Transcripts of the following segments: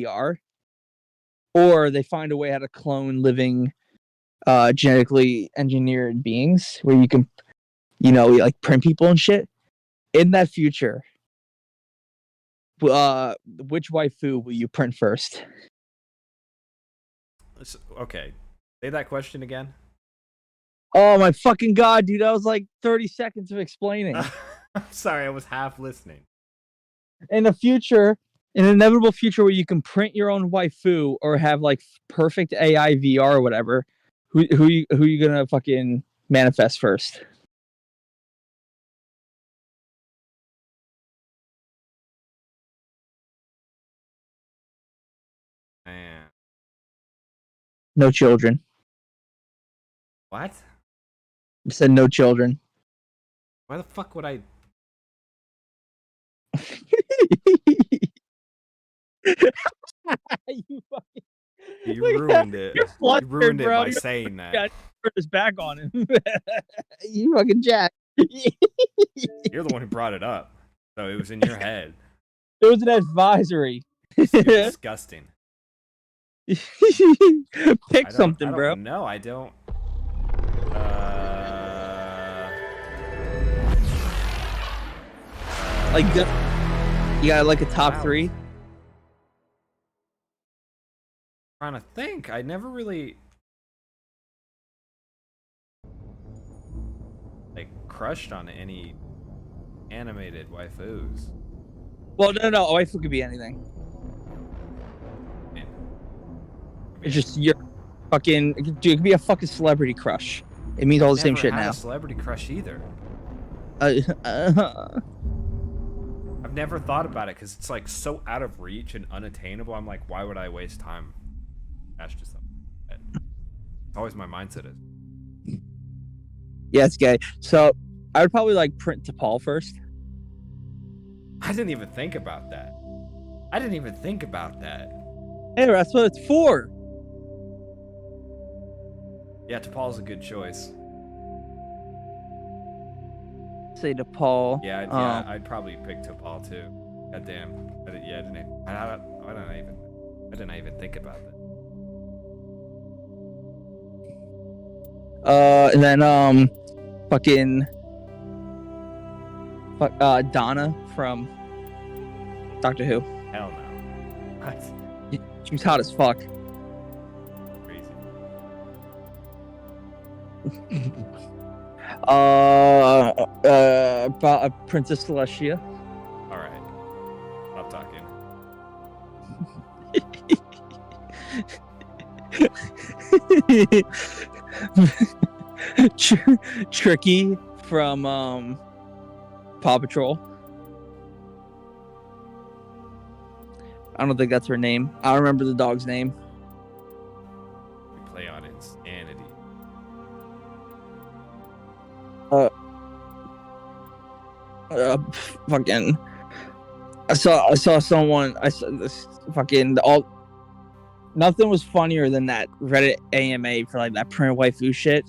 VR, or they find a way how to clone living, genetically engineered beings where you can, like print people and shit. In that future, which waifu will you print first? Okay, say that question again. Oh my fucking god, dude! That was like 30 seconds of explaining. I'm sorry, I was half listening. In the future, in an inevitable future where you can print your own waifu or have like perfect AI VR or whatever, who you gonna fucking manifest first? Man, No children. what? I said no children. Why the fuck would I? you fucking, You ruined it. You're flustered, You ruined it bro. by saying that. Turn his back on him. You fucking jack. You're the one who brought it up, so it was in your head. It was an advisory. You're disgusting. Pick something, bro. No, I don't. Like, you got like a top three? Trying to think. I never really like crushed on any animated waifus. Well, no. A waifu could be anything. It's just your fucking dude. It could be a fucking celebrity crush. It means all the same shit now. I've never had a celebrity crush either. I've never thought about it because it's like so out of reach and unattainable. I'm like, why would I waste time? That's just something. It's always my mindset is. Yeah, it's gay. So I would probably like print to Paul first. I didn't even think about that. Hey, that's what it's for. Yeah, T'Pol's a good choice. Say to Paul. Yeah, I'd probably pick T'Pol too. God damn. I didn't even think about that. And then fucking Donna from Doctor Who. Hell no. What? She was hot as fuck. Crazy. Princess Celestia. All right. Stop talking. Tricky from Paw Patrol. I don't think that's her name. I don't remember the dog's name. We play on insanity. Fucking. I saw someone. I saw this fucking all. Nothing was funnier than that Reddit AMA for like that print waifu shit.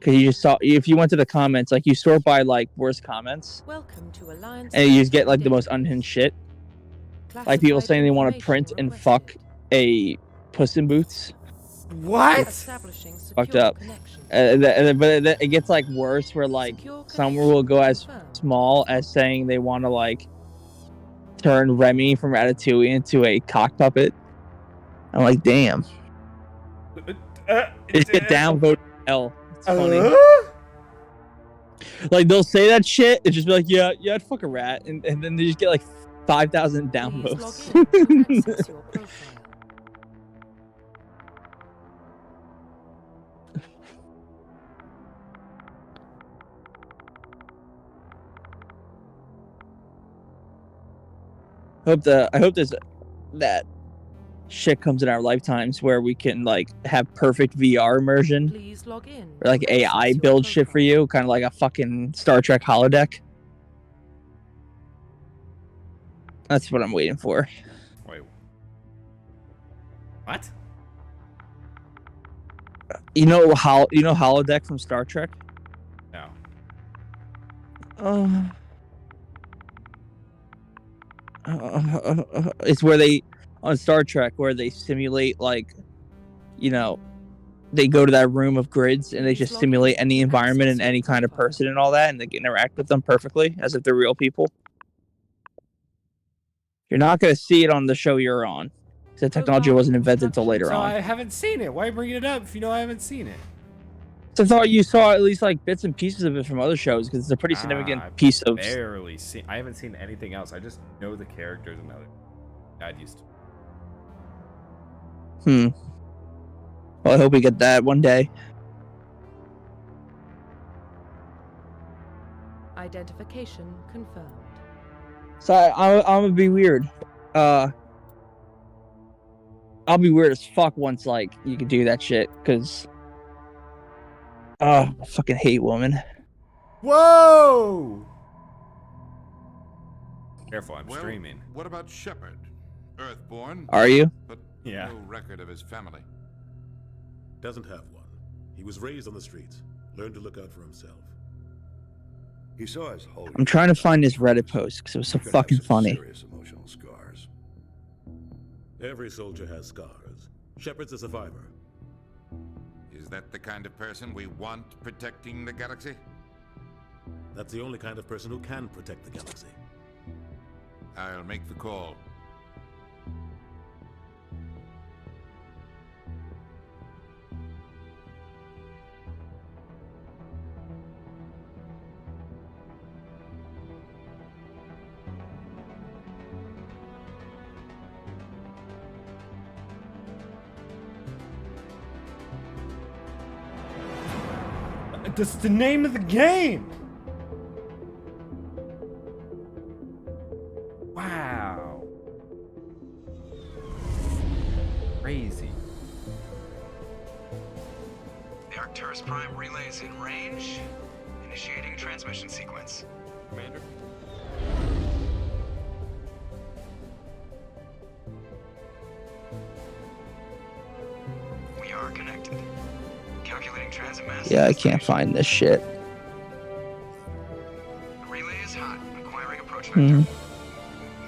Cause you just saw, if you went to the comments, like you sort by like worst comments. Welcome to Alliance. And you just get like the most unhinged shit. Like people saying they want to print and fuck a Puss in Boots. What? Fucked up. But it gets like worse where like someone will go as small as saying they want to like turn Remy from Ratatouille into a cock puppet. I'm like, damn. It's get downvoted L. It's funny. Like they'll say that shit, it's just be like, yeah, I'd fuck a rat, and then they just get like 5,000 downvotes. I hope there's that shit comes in our lifetimes where we can like have perfect VR immersion. Please log in. Or like AI build shit for you, kind of like a fucking Star Trek holodeck. That's what I'm waiting for. Wait. What? You know holodeck from Star Trek? No. It's where they on Star Trek where they simulate like, you know, they go to that room of grids and they just simulate any environment and any kind of person and all that, and they can interact with them perfectly as if they're real people. You're not going to see it on the show you're on. The technology wasn't invented until later on. I haven't seen it. Why are you bringing it up if you know I haven't seen it? So I thought you saw at least like bits and pieces of it from other shows because it's a pretty significant piece of. Barely seen. I haven't seen anything else. I just know the characters and other. Dad used to. Well, I hope we get that one day. Identification confirmed. So I'm gonna be weird. I'll be weird as fuck once like you can do that shit because I fucking hate women. Whoa! Careful, I'm streaming. What about Shepard? Earthborn? Are you? But Yeah. no record of his family. Doesn't have one. He was raised on the streets. Learned to look out for himself. He saw his whole. I'm trying to find his Reddit post because it was so fucking funny. Serious emotional scars. Every soldier has scars. Shepard's a survivor. Is that the kind of person we want protecting the galaxy? That's the only kind of person who can protect the galaxy. I'll make the call. That's the name of the game! Wow. Crazy. The Arcturus Prime relay is in range. Initiating transmission sequence. Commander? We are connected. Calculating transit mass. Yeah, I can't find this shit. The relay is hot. Acquiring approach vector.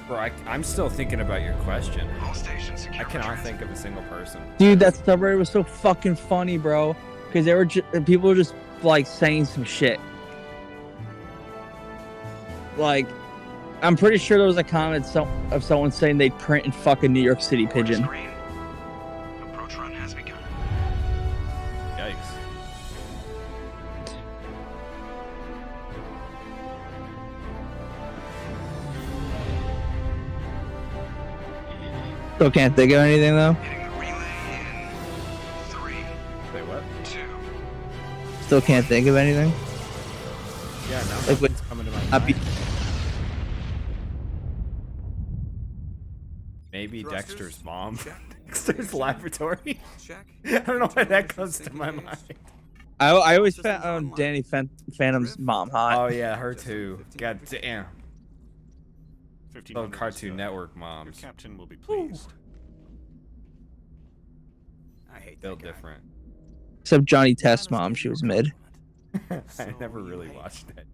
Bro, I'm still thinking about your question. All stations secure. I for cannot transit. think of a single person. Dude, that subreddit was so fucking funny, bro. Because they were people were just like saying some shit. Like, I'm pretty sure there was a comment of someone saying they'd print in fucking New York City Order pigeon. screen. Approach run has begun. Yikes. Still can't think of anything though. Hitting the relay in 3, Wait, what? 2. Still can't think of anything. Yeah, now Like, nothing's coming to my I'd be- mind. Maybe Thrusters? Dexter's mom. Check. Dexter's laboratory. Check. I don't know why that comes to my mind. I always Systems found online. Danny Phantom's mom hot. Oh yeah, her too. God damn. 15 Oh, minutes, Cartoon sir. Network Your moms. captain will be pleased. I hate Still that guy. different. Except Johnny Test's mom, she was mid. I never really watched it.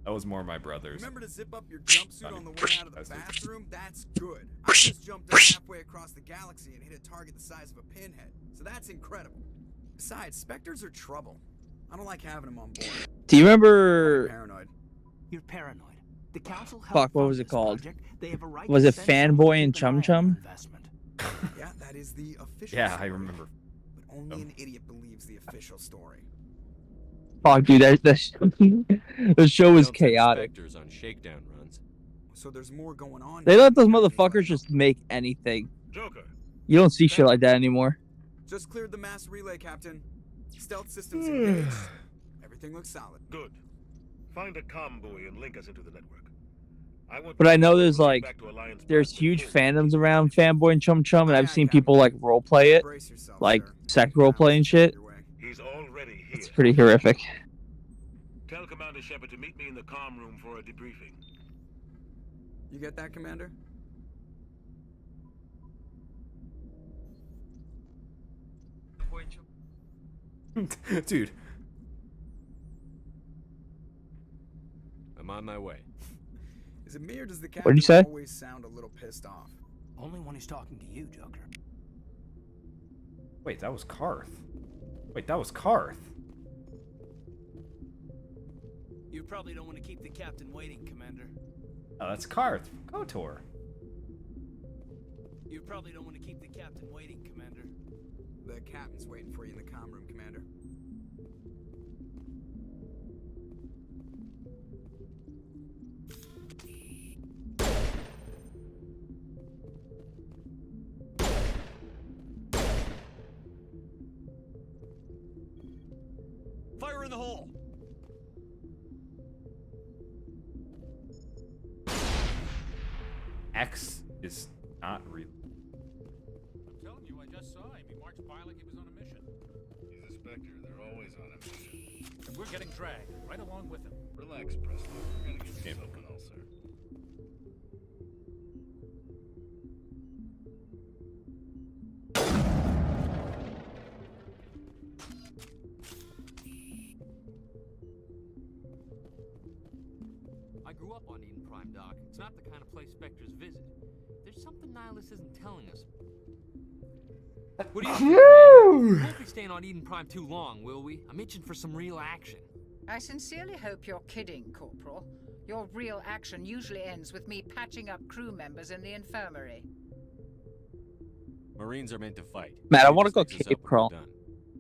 That was more my brother's. Remember to zip up your jumpsuit on the way out of the That's it. bathroom? That's good. I just jumped out halfway across the galaxy and hit a target the size of a pinhead. So that's incredible. Besides, Spectres are trouble. I don't like having them on board. Do you I'm remember? paranoid. You're paranoid. The council Fuck, what was it called? They have a right Was to it send someone Fanboy to and keep an Chum eye on Chum? your investment. Yeah, that is the official Yeah, I story. remember. But only an idiot believes the official story. Fuck, dude, the show was chaotic. On shakedown runs. So there's more going on. They here let those than everything's motherfuckers like- just make anything. Joker. You don't see shit like that anymore. Just cleared the mass relay, Captain. Stealth systems engaged. Everything looks solid. Good. Find a comm buoy and link us into the network. But I know there's like back to Alliance there's Prime huge before- fandoms around Fanboy and Chum Chum, and I've seen people like role play it, Brace yourself, like sir. sex role play and shit. Your way. He's already here. It's pretty horrific. Tell Commander Shepard to meet me in the comm room for a debriefing. You get that, Commander? Dude, I'm on my way. Is it me or does the What'd you captain say? always sound a little pissed off? Only when he's talking to you, Joker. Wait, that was Karth. Wait, that was Karth. You probably don't want to keep the captain waiting, Commander. Oh, that's Karth. KOTOR. You probably don't want to keep the captain waiting, Commander. The captain's waiting for you in the comm room, Commander. Fire in the hole! X is not real. I'm telling you, I just saw him. He marched by like he was on a mission. He's a Spectre. They're always on a mission. And we're getting dragged right along with him. Relax, Presley. We're gonna give you something else, sir. I grew up on Eden Prime, Doc. It's not the kind of place Spectres visit. There's something Nihilus isn't telling us. What do you think, man? We won't be staying on Eden Prime too long, will we? I'm itching for some real action. I sincerely hope you're kidding, Corporal. Your real action usually ends with me patching up crew members in the infirmary. Marines are meant to fight. Matt, I want to go Fix us cave up when we're crawl. done.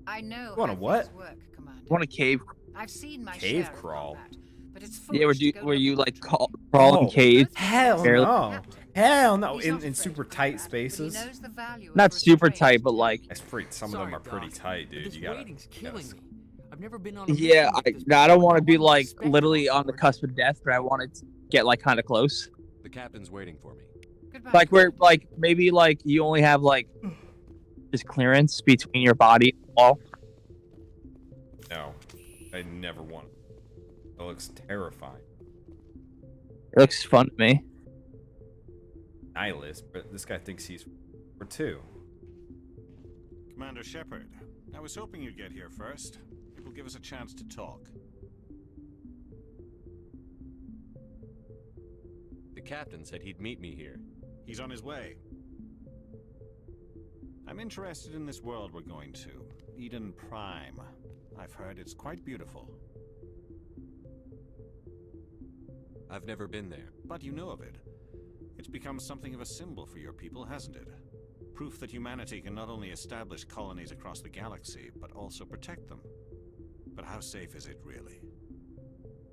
I know You wanna how what? things work, Commander. I want to cave. I've seen my Cave share of crawl? combat, but it's Yeah, where foolish you to go where you looking like for crawl Oh, in caves. Hell Barely- no. Hell no. He's In not afraid super of tight combat, but spaces. He knows the value of Not super restraint. tight, but like That's pretty. Some of Sorry, them are pretty Doc, tight, but dude. this You gotta. waiting's you gotta killing me. I've never been on a yeah. mission like this I don't before. want to be I want like Spectre literally on the board. cusp of death, but I want to get like kind of close. The captain's waiting for me. Goodbye. Like where like maybe like you only have like this clearance between your body and the wall. No, I never want. It looks terrifying. It looks fun to me. Nihilist, but this guy thinks he's for two. Commander Shepard, I was hoping you'd get here first. It will give us a chance to talk. The captain said he'd meet me here. He's on his way. I'm interested in this world we're going to, Eden Prime. I've heard it's quite beautiful. I've never been there. But you know of it. It's become something of a symbol for your people, hasn't it? Proof that humanity can not only establish colonies across the galaxy, but also protect them. But how safe is it, really?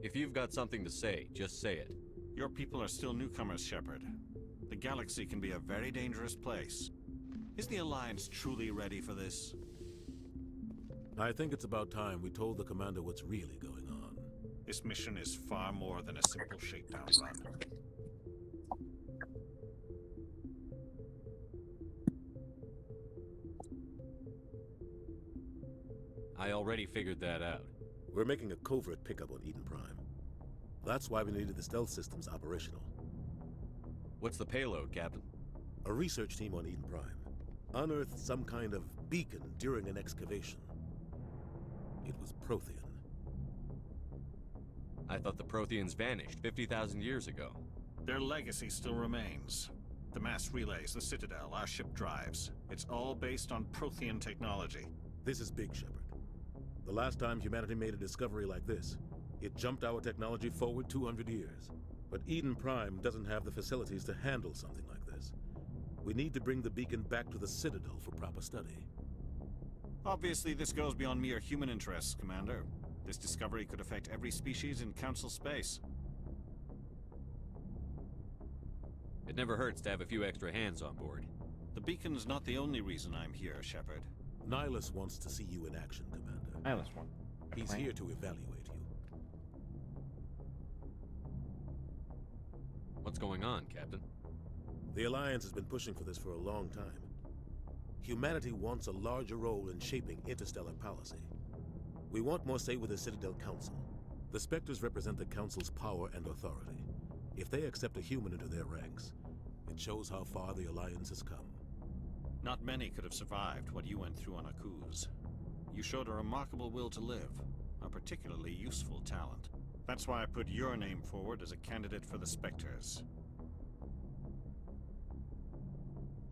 If you've got something to say, just say it. Your people are still newcomers, Shepard. The galaxy can be a very dangerous place. Is the Alliance truly ready for this? I think it's about time we told the commander what's really going on. This mission is far more than a simple shakedown run. I already figured that out. We're making a covert pickup on Eden Prime. That's why we needed the stealth systems operational. What's the payload, Captain? A research team on Eden Prime unearthed some kind of beacon during an excavation. It was Prothean. I thought the Protheans vanished 50,000 years ago. Their legacy still remains. The mass relays, the Citadel, our ship drives. It's all based on Prothean technology. This is big, Shepard. The last time humanity made a discovery like this, it jumped our technology forward 200 years. But Eden Prime doesn't have the facilities to handle something like this. We need to bring the beacon back to the Citadel for proper study. Obviously, this goes beyond mere human interests, Commander. This discovery could affect every species in Council space. It never hurts to have a few extra hands on board. The beacon's not the only reason I'm here, Shepard. Nihilus wants to see you in action, Commander. Nihilus one. He's here to evaluate you. What's going on, Captain? The Alliance has been pushing for this for a long time. Humanity wants a larger role in shaping interstellar policy. We want more say with the Citadel Council. The Spectres represent the Council's power and authority. If they accept a human into their ranks, it shows how far the Alliance has come. Not many could have survived what you went through on Akuz. You showed a remarkable will to live, a particularly useful talent. That's why I put your name forward as a candidate for the Spectres.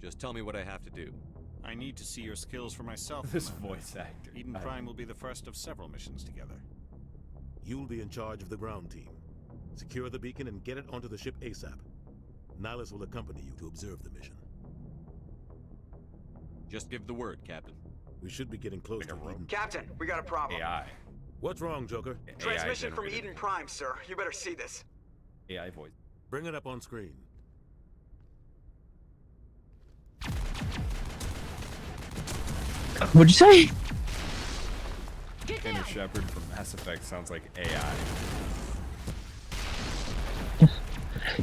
Just tell me what I have to do. I need to see your skills for myself. This Commander. voice actor. Eden Prime will be the first of several missions together. You'll be in charge of the ground team. Secure the beacon and get it onto the ship ASAP. Nihilus will accompany you to observe the mission. Just give the word, Captain. We should be getting close to Eden. Captain, we got a problem. AI. What's wrong, Joker? Transmission from generated. Eden Prime, sir. You better see this. AI voice. Bring it up on screen. What'd you say? Commander Shepard from Mass Effect sounds like AI.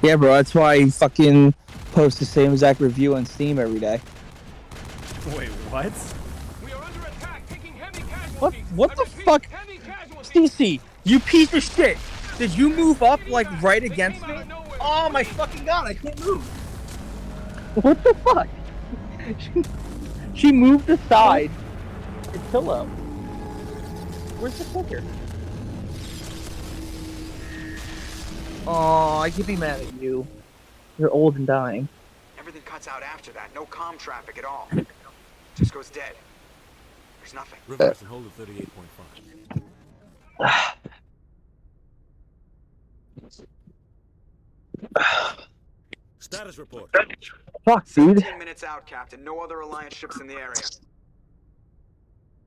Yeah, bro. That's why I fucking post the same exact review on Steam every day. Wait, what? We are under attack, taking heavy What? casualties. What the fuck? Cece, you piece of shit! Did you move up like right against me? Oh my fucking god! I can't move. What the fuck? She moved aside the pillow. Where's the clicker? Oh, I could be mad at you. You're old and dying. Everything cuts out after that. No comm traffic at all. Just goes dead. There's nothing. Reverse and hold at 38.5. Status report. Fuck, dude. 15 minutes out, Captain. No other Alliance ships in the area.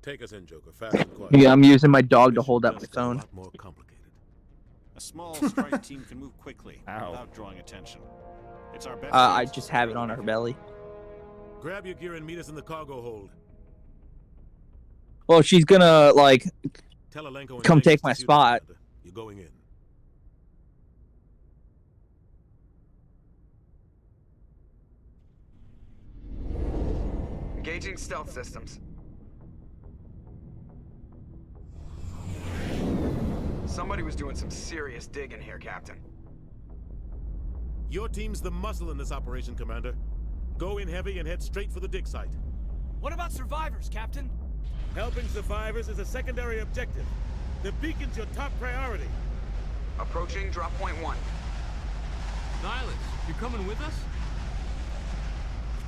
Take us in, Joker. Fast and quiet. Yeah, I'm using my dog to hold up my phone. A lot more complicated. A small strike team can move quickly Ow. without drawing attention. It's our best. I just have it on her belly. Grab your gear and meet us in the cargo hold. Well, she's gonna like Tell Alenko and come Vegas take to my shoot spot. us, Commander. You're going in. Engaging stealth systems. Somebody was doing some serious digging here, Captain. Your team's the muscle in this operation, Commander. Go in heavy and head straight for the dig site. What about survivors, Captain? Helping survivors is a secondary objective. The beacon's your top priority. Approaching drop point 1. Nihilus, you coming with us?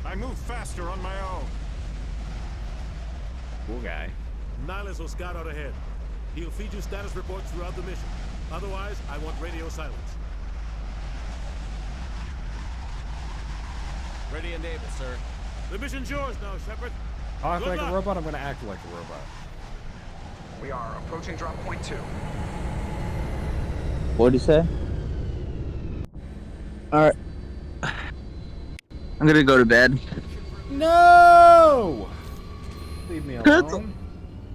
I move faster on my own. Cool guy. Nihilus will scout out ahead. He'll feed you status reports throughout the mission. Otherwise, I want radio silence. Ready and able, sir. The mission's yours now, Shepard. Talk Good like luck. a robot, I'm gonna act like a robot. We are approaching drop point 2. What'd you say? Alright. I'm gonna go to bed. No! Leave me alone.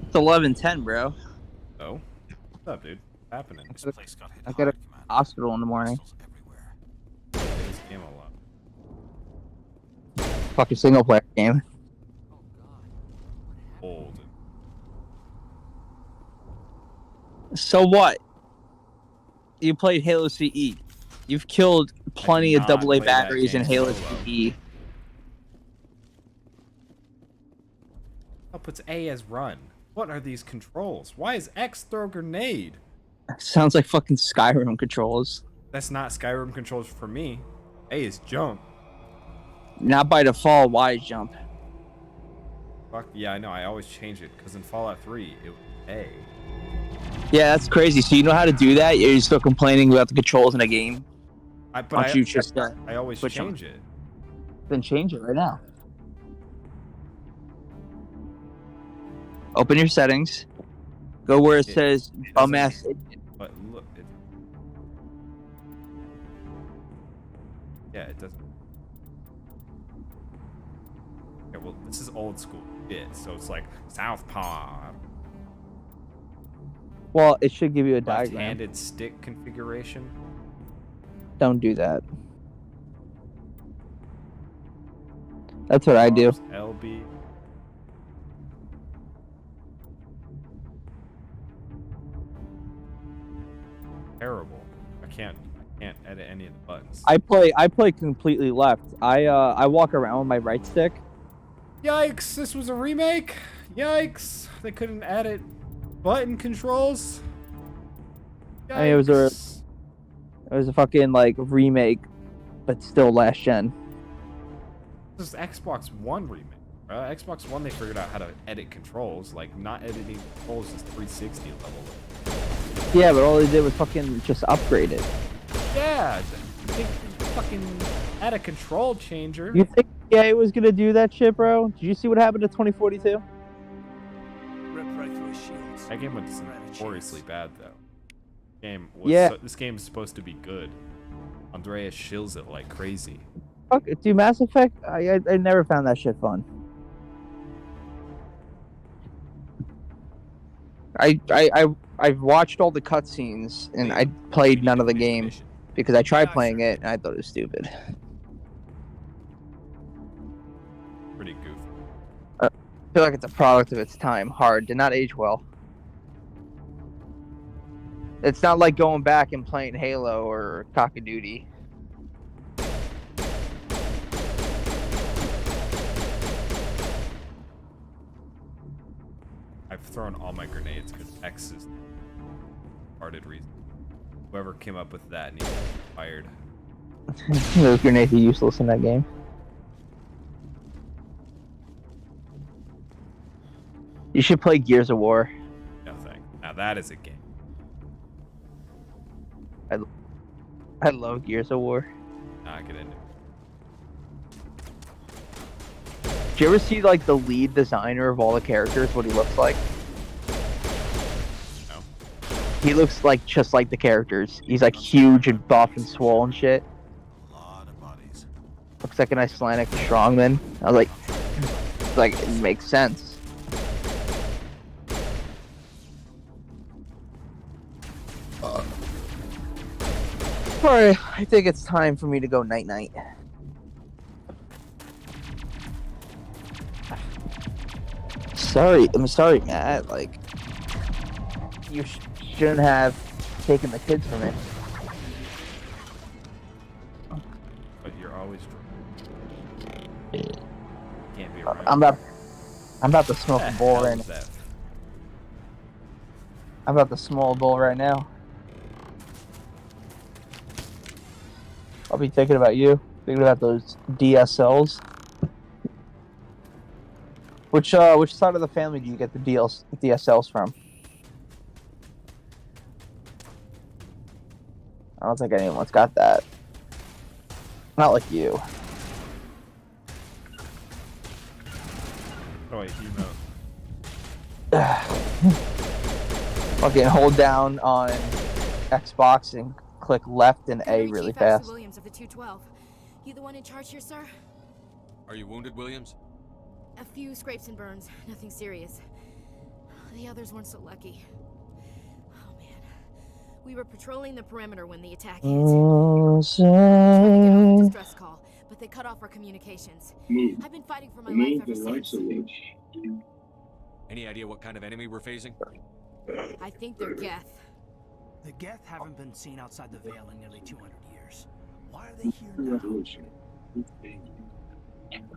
It's 11:10, bro. Oh? What's up, dude? What's happening? This place got hit I got a hard, Commander. hospital in the morning. Pistols everywhere. Play this game a lot. Fucking single player game. Old. So what? You played Halo CE. You've killed plenty of not AA play that batteries in game Halo solo. CE. That puts A as run. What are these controls? Why is X throw grenade? Sounds like fucking Skyrim controls. That's not Skyrim controls for me. A is jump. Not by default, Y is jump. Fuck yeah, I know. I always change it because in Fallout 3 it was A. Yeah, that's crazy. So you know how to do that? You're still complaining about the controls in a game? Why don't you just I always switch 'em? change it. Then change it right now. Open your settings. Go where it says doesn't- bum-ass. But look, it. Yeah, it doesn't. Okay, well, this is old school bit, so it's like Southpaw. Well, it should give you a diagram. Left-handed stick configuration. Don't do that. That's what I do. LB. Terrible. I can't edit any of the buttons. I play completely left. I walk around with my right stick. Yikes! This was a remake. Yikes! They couldn't edit button controls. Yikes. I mean, it was a fucking like remake, but still last gen. This is Xbox One remake. Xbox One, they figured out how to edit controls. Like, not editing controls is 360 level. Yeah, but all they did was fucking just upgrade it. Yeah, they fucking add a control changer. You think EA was gonna do that shit, bro? Did you see what happened to 2042? Rip right through his shields. That game was Never had a notoriously chance. bad, though. This game is supposed to be good. Andreas shills it like crazy. Fuck, dude, Mass Effect, I never found that shit fun. I've watched all the cutscenes and I played none of the game because I tried playing it and I thought it was stupid. Pretty goofy. I feel like it's a product of its time. Hard, did not age well. It's not like going back and playing Halo or Call of Duty. I've thrown all my grenades because X is retarded reason. Whoever came up with that needs to be fired. Those grenades are useless in that game. You should play Gears of War. No thanks. Now that is a game. I love Gears of War. Nah, get into it. Did you ever see like the lead designer of all the characters, what he looks like? No. He looks like just like the characters. He's like huge and buff and swole and shit. A lot of bodies. Looks like an Icelandic strongman. I was like, it makes sense. Alright, I think it's time for me to go night-night. I'm sorry, Matt. Like, you shouldn't have taken the kids from it. But you're always drunk. Can't be right. I'm about to smoke a bowl right now. I'm about to smoke a bowl right now. I'll be thinking about you. Thinking about those DSLs. Which side of the family do you get the DSLs from? I don't think anyone's got that. Not like you. Oh wait, you know. Fucking hold down on Xbox and click left and A really fast. Williams of the 212. You the one in charge here, sir? Are you wounded, Williams? A few scrapes and burns, nothing serious. The others weren't so lucky. Oh man, we were patrolling the perimeter when the attack hit. Oh, Tried to get on a distress call, but they cut off our communications. I've been fighting for my life ever since. Any idea what kind of enemy we're facing? I think they're Geth. The Geth haven't been seen outside the Veil in nearly 200 years. Why are they here now?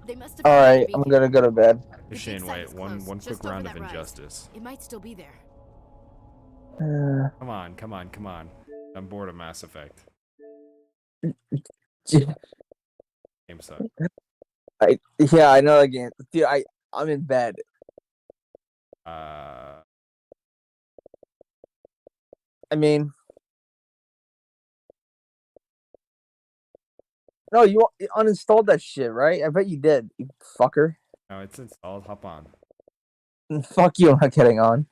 They must have. All right, I'm gonna go to bed. Shane, wait, one quick round of injustice. It might still be there. Come on. I'm bored of Mass Effect. Game sucks. Yeah, I know that game. Dude, I'm in bed. I mean, no, you uninstalled that shit, right? I bet you did, you fucker. No, it's installed. Hop on. Fuck you, I'm not getting on.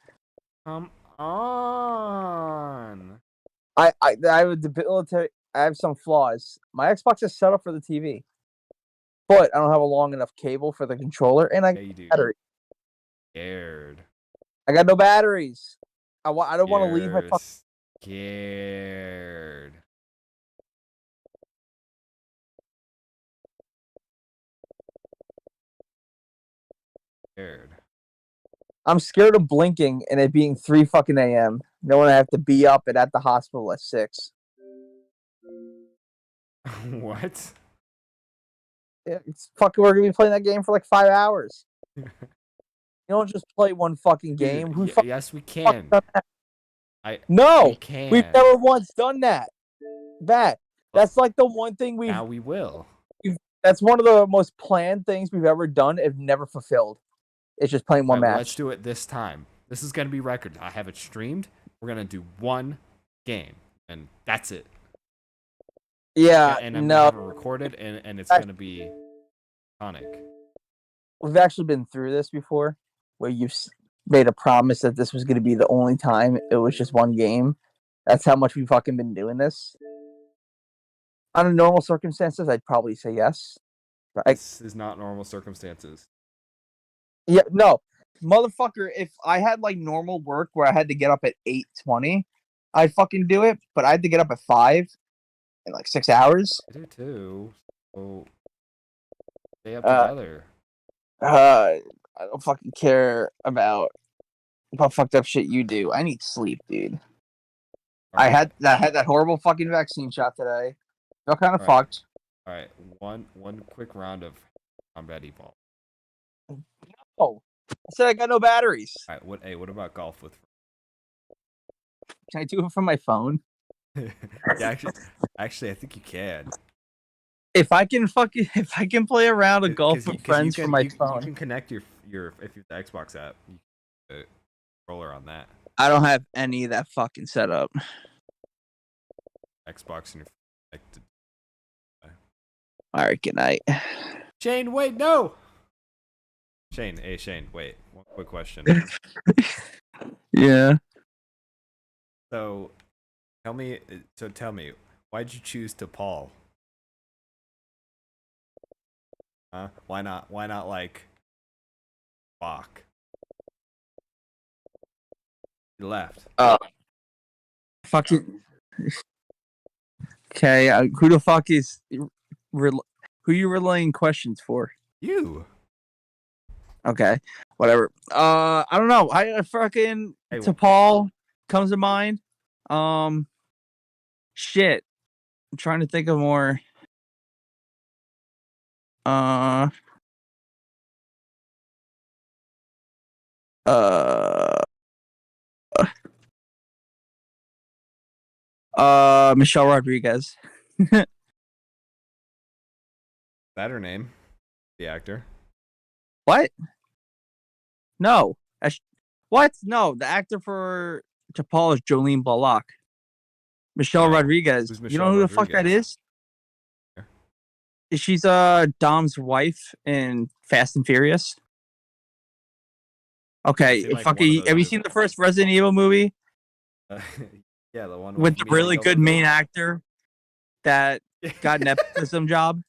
Come on. I have a debilitating. I have some flaws. My Xbox is set up for the TV, but I don't have a long enough cable for the controller, and I got battery. Scared. I got no batteries. I don't want to leave my fucking. Scared. I'm scared of blinking and it being 3 fucking a.m. Knowing I have to be up and at the hospital at 6. What? Yeah, it's fucking. We're gonna be playing that game for like 5 hours. You don't just play one fucking game. Who yes, we can. No, can. We've never once done that. That's like the one thing Now we will. That's one of the most planned things we've ever done. If never fulfilled. It's just playing one All right, match. Let's do it this time. This is gonna be record. I have it streamed. We're gonna do one game, and that's it. Yeah, and I'm no. gonna have it recorded, and it's gonna be iconic. We've actually been through this before, where you've made a promise that this was going to be the only time it was just one game. That's how much we've fucking been doing this. Under normal circumstances, I'd probably say yes. But This is not normal circumstances. yeah, no, motherfucker. If I had like normal work where I had to get up at 8:20, I'd fucking do it. But I had to get up at 5 in like 6 hours. I do too. So stay up together. I don't fucking care about what fucked up shit you do. I need sleep, dude. I had that horrible fucking vaccine shot today. Felt kind of fucked. All right, one quick round of Combat Evolve. Oh, I said I got no batteries. All right, what about golf with? Can I do it from my phone? Yeah, actually, I think you can. If I can play a round of golf with friends from my phone. You can connect your if you have the Xbox app, you can controller on that. I don't have any of that fucking setup. Xbox and your connected. All right, good night. Shane, wait, no. Shane, wait. One quick question. Yeah. So, tell me, why'd you choose DePaul? Huh? Why not like Bach? You left. Fucking. Okay, who the fuck is who you relaying questions for? You. Okay, whatever. I don't know. I fucking DePaul comes to mind. Shit. I'm trying to think of more. Michelle Rodriguez. Is that her name? The actor? What? No. What? No, the actor for DePaul is Jolene Bullock. Michelle Rodriguez. You know who the fuck that is? She's Dom's wife in Fast and Furious. Okay, fucking. Have you seen the first Resident Evil movie? Yeah, the one with the really good main actor that got nepotism job.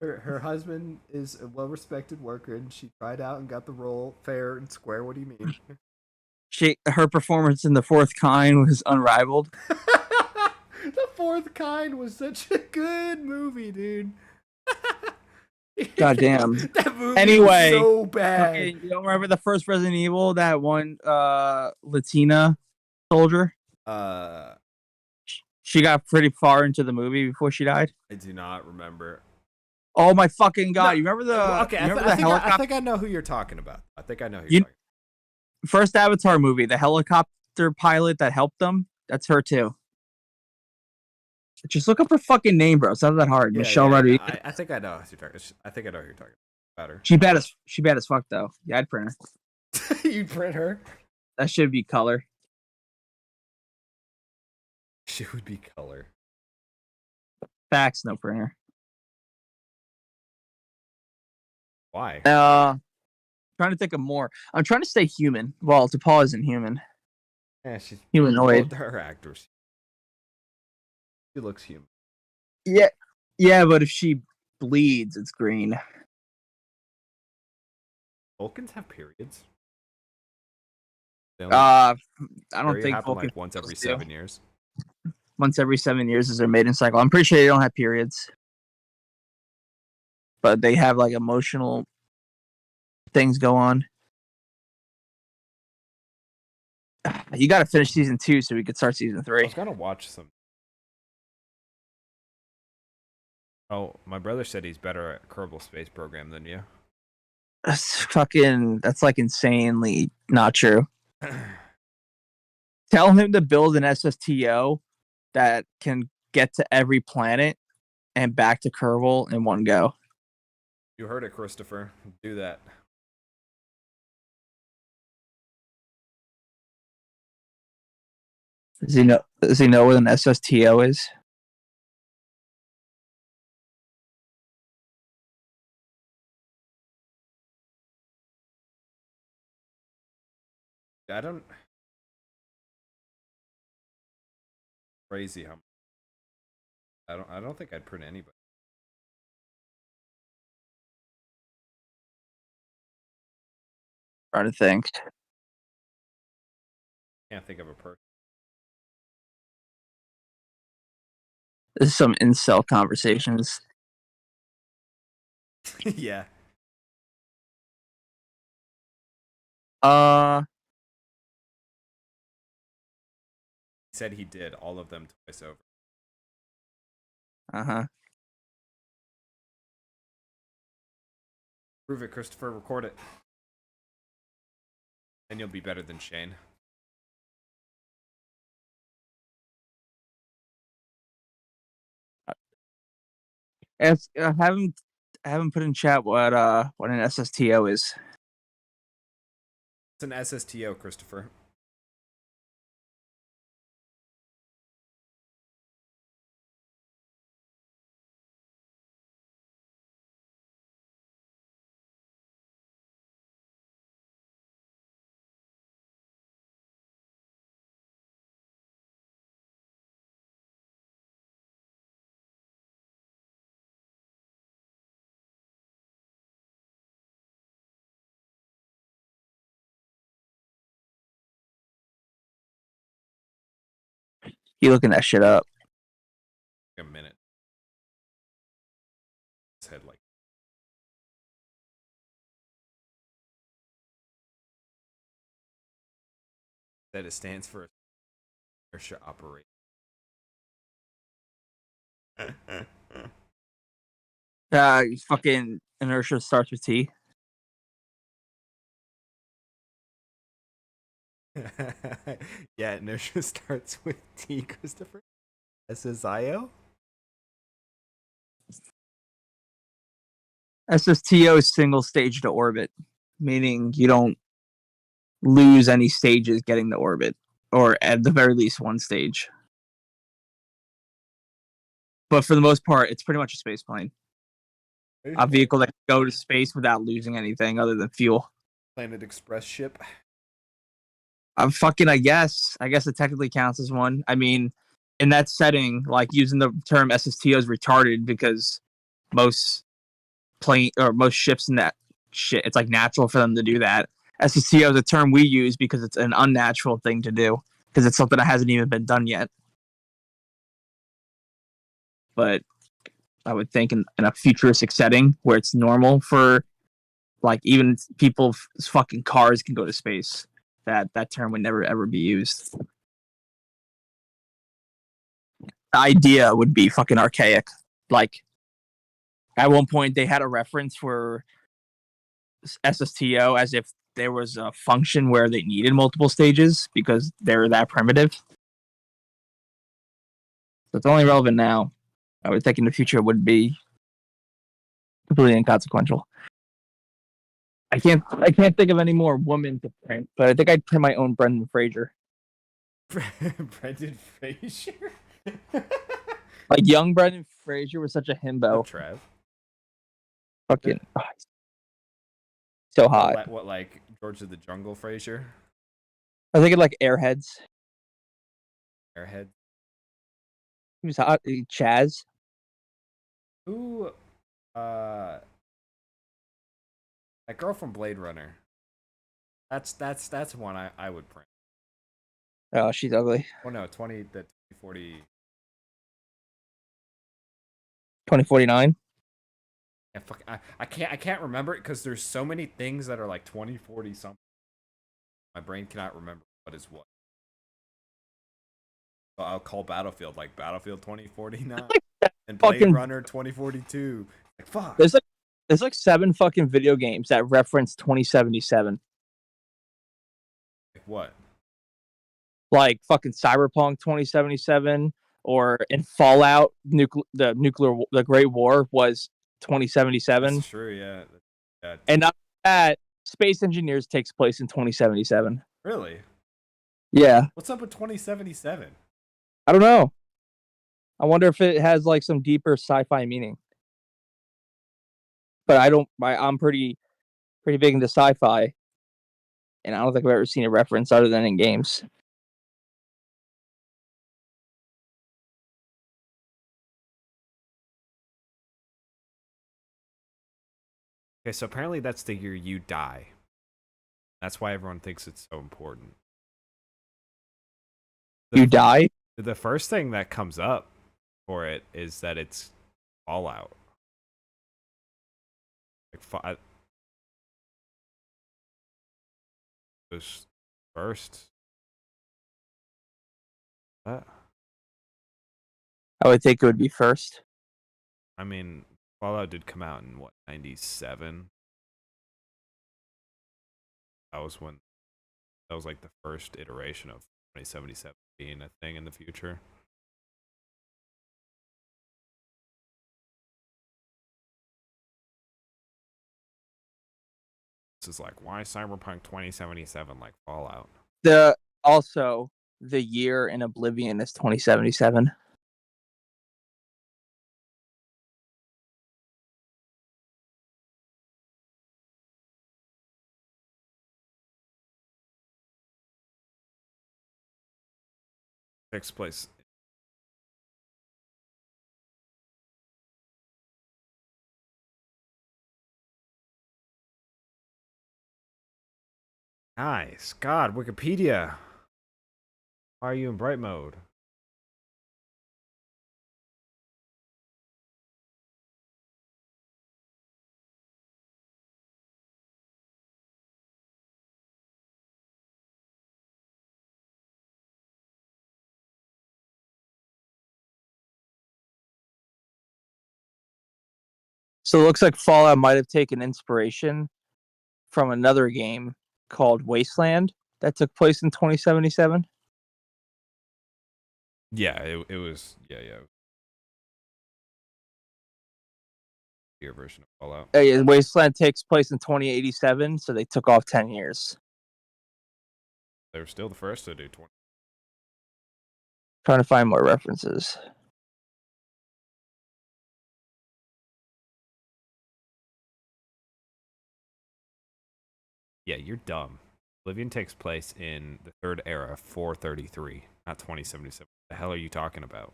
Her husband is a well-respected worker, and she tried out and got the role fair and square. What do you mean? Her performance in The Fourth Kind was unrivaled. The Fourth Kind was such a good movie, dude. Goddamn. That movie Anyway, was so bad. Okay, you don't remember the first Resident Evil? That one Latina soldier? She got pretty far into the movie before she died. I do not remember. Oh my fucking god! You remember the? Okay, you remember I the helicopter? think I know who you're talking about. I think I know who you're talking First Avatar movie, the helicopter pilot that helped them. That's her too. Just look up her fucking name, bro. It's not that hard. about. Michelle Rodriguez. I think I know who you're talking. I think I know who you're talking about her. She bad as fuck though. Yeah, I'd print her. You'd print her? That should be color. She would be color. Fax, no printer. Why? Trying to think of more. I'm trying to stay human. Well, DePaul isn't human. Yeah, she's humanoid. Her actors. She looks human. Yeah, but if she bleeds, it's green. Vulcans have periods. I don't think happen Vulcans like once every 7 years. Once every 7 years is their maiden cycle. I'm pretty sure they don't have periods, but they have like emotional things go on. You got to finish season 2 so we could start season 3. I was gonna watch some. Oh, my brother said he's better at Kerbal Space Program than you. That's like insanely not true. Tell him to build an SSTO that can get to every planet and back to Kerbal in one go. You heard it, Christopher. Do that. Does he know what an SSTO is? I don't. Crazy how. I don't think I'd print anybody. Trying to think. Can't think of a person. This is some incel conversations. Yeah. He said he did all of them twice over. Prove it, Christopher. Record it. And you'll be better than Shane. Ask, have him put in chat what an SSTO is. It's an SSTO, Christopher. You looking that shit up? A minute. His head like. That it stands for inertia operation. Fucking inertia starts with T. Yeah, inertia starts with T, Christopher. SSIO? SSTO is single stage to orbit, meaning you don't lose any stages getting to orbit, or at the very least one stage. But for the most part, it's pretty much a space plane. A vehicle that can go to space without losing anything other than fuel. Planet Express ship. I guess it technically counts as one. I mean, in that setting, like using the term SSTO is retarded because most ships in that shit, it's like natural for them to do that. SSTO is a term we use because it's an unnatural thing to do because it's something that hasn't even been done yet. But I would think in a futuristic setting where it's normal for, like, even people's fucking cars can go to space, that term would never ever be used. The idea would be fucking archaic. Like, at one point they had a reference for SSTO as if there was a function where they needed multiple stages because they're that primitive. So it's only relevant now. I would think in the future it would be completely inconsequential. I can't think of any more women to print, but I think I'd print my own Brendan Fraser. Brendan Fraser? Like, young Brendan Fraser was such a himbo. Trev. Fucking so hot. What, like George of the Jungle Fraser? I think it like Airheads. Airheads. He was hot. Chaz. Who? That girl from Blade Runner. That's one I would print. Oh, she's ugly. Oh no, 2040. 2049. Yeah, fuck, I can't remember it because there's so many things that are like 2040 something. My brain cannot remember what is what. So I'll call Battlefield like Battlefield 2049 and Blade Runner 2042. Like, fuck. There's like 7 fucking video games that reference 2077. Like what? Like fucking Cyberpunk 2077 or in Fallout, the Great War was 2077. That's true, yeah. Yeah. And not that Space Engineers takes place in 2077. Really? Yeah. What's up with 2077? I don't know. I wonder if it has like some deeper sci-fi meaning. But I'm pretty big into sci-fi, and I don't think I've ever seen a reference other than in games. Okay, so apparently that's the year you die. That's why everyone thinks it's so important. You die? The first thing that comes up for it is that it's Fallout. Like was first. I would think it would be first. I mean, Fallout did come out in what, 97? That was like the first iteration of 2077 being a thing in the future. This is like, why Cyberpunk 2077 like Fallout? Also the year in Oblivion is 2077. Takes place. Nice. God, Wikipedia. Why are you in bright mode? So it looks like Fallout might have taken inspiration from another game called Wasteland that took place in 2077. Yeah, it was. Yeah. Your version of Fallout. Wasteland takes place in 2087, so they took off 10 years. They were still the first to do 20. Trying to find more references. Yeah, you're dumb. Oblivion takes place in the third era, 433, not 2077. What the hell are you talking about?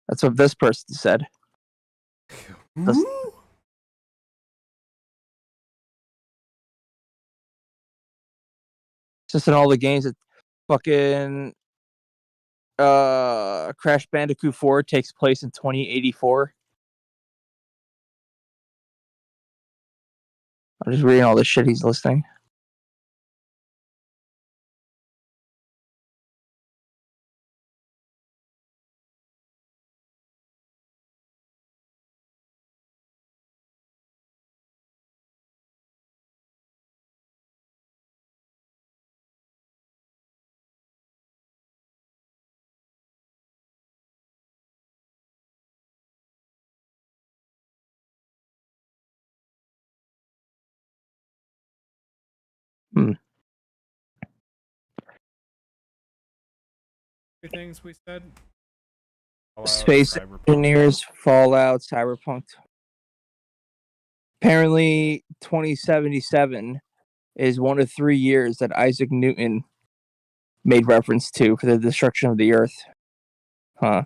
That's what this person said. Just in all the games that fucking Crash Bandicoot 4 takes place in 2084. I'm just reading all the shit he's listing. Things we said. Fallout, Space Engineers, Fallout, Cyberpunk. Apparently, 2077 is one of 3 years that Isaac Newton made reference to for the destruction of the Earth. Huh.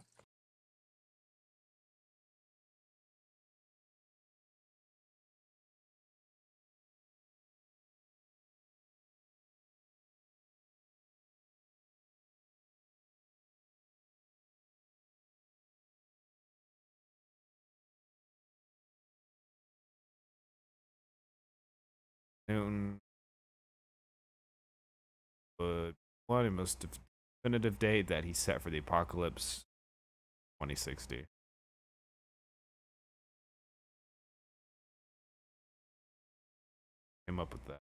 Newton. But one of the most definitive date that he set for the apocalypse, 2060. Came up with that.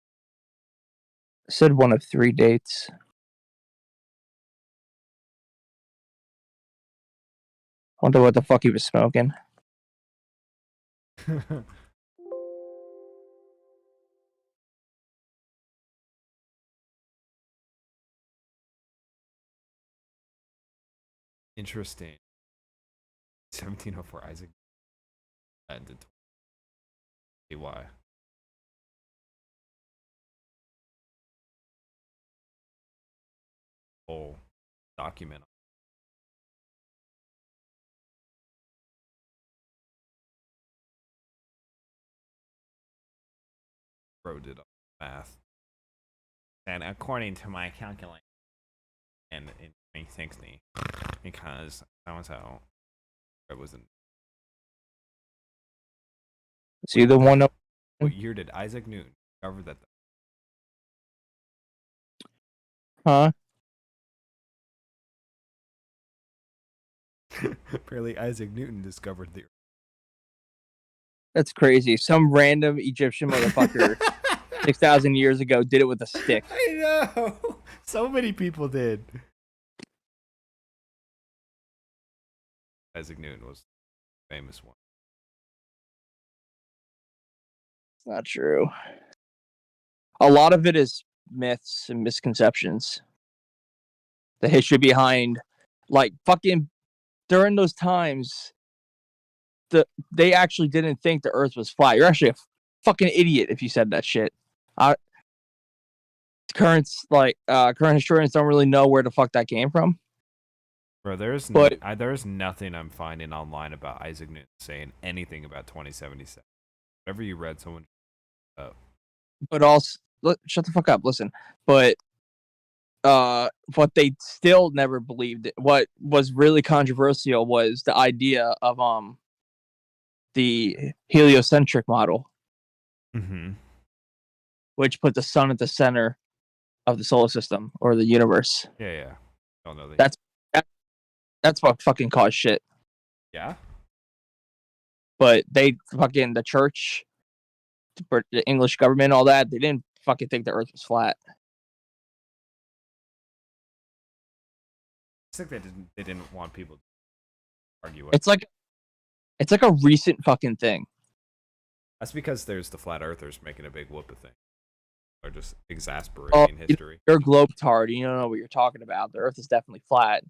Said one of 3 dates. Wonder what the fuck he was smoking. Interesting. 1704 Isaac ended. See why. Whole document. Bro did math. And according to my calculation, and in 2060, because so it wasn't. See the one. What year did Isaac Newton discover that? Huh? Apparently, Isaac Newton discovered the. That's crazy. Some random Egyptian motherfucker 6,000 years ago did it with a stick. I know. So many people did. Isaac Newton was the famous one. It's not true. A lot of it is myths and misconceptions. The history behind, like, fucking during those times, they actually didn't think the Earth was flat. You're actually a fucking idiot if you said that shit. Current historians don't really know where the fuck that came from. Bro, there's nothing I'm finding online about Isaac Newton saying anything about 2077. Whatever you read, someone up. But also, shut the fuck up. Listen, but what they still never believed. What was really controversial was the idea of the heliocentric model, which put the sun at the center of the solar system or the universe. Yeah. Don't know that. That's what fucking caused shit. Yeah. But the church, the English government, all that, they didn't fucking think the Earth was flat. I think they didn't want people to argue with. It's like a recent fucking thing. That's because there's the flat earthers making a big whoop of thing. They're just exasperating history. You're a globetard. You don't know what you're talking about. The Earth is definitely flat.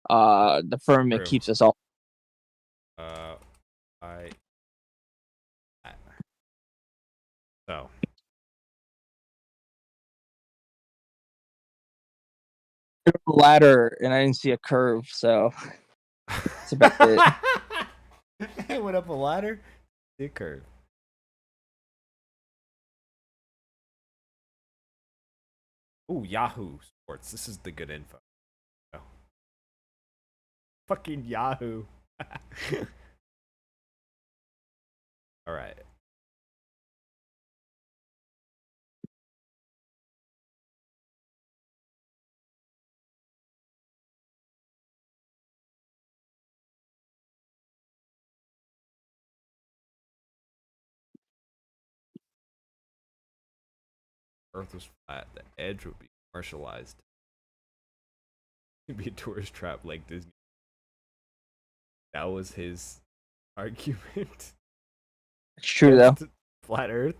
The firmament keeps us all. So. A ladder, and I didn't see a curve, so that's about it. I went up a ladder, see a curve. Ooh, Yahoo Sports. This is the good info. Oh. Fucking Yahoo. All right. Earth was flat, the edge would be commercialized. It'd be a tourist trap like Disney. That was his argument. It's true though. Flat Earth.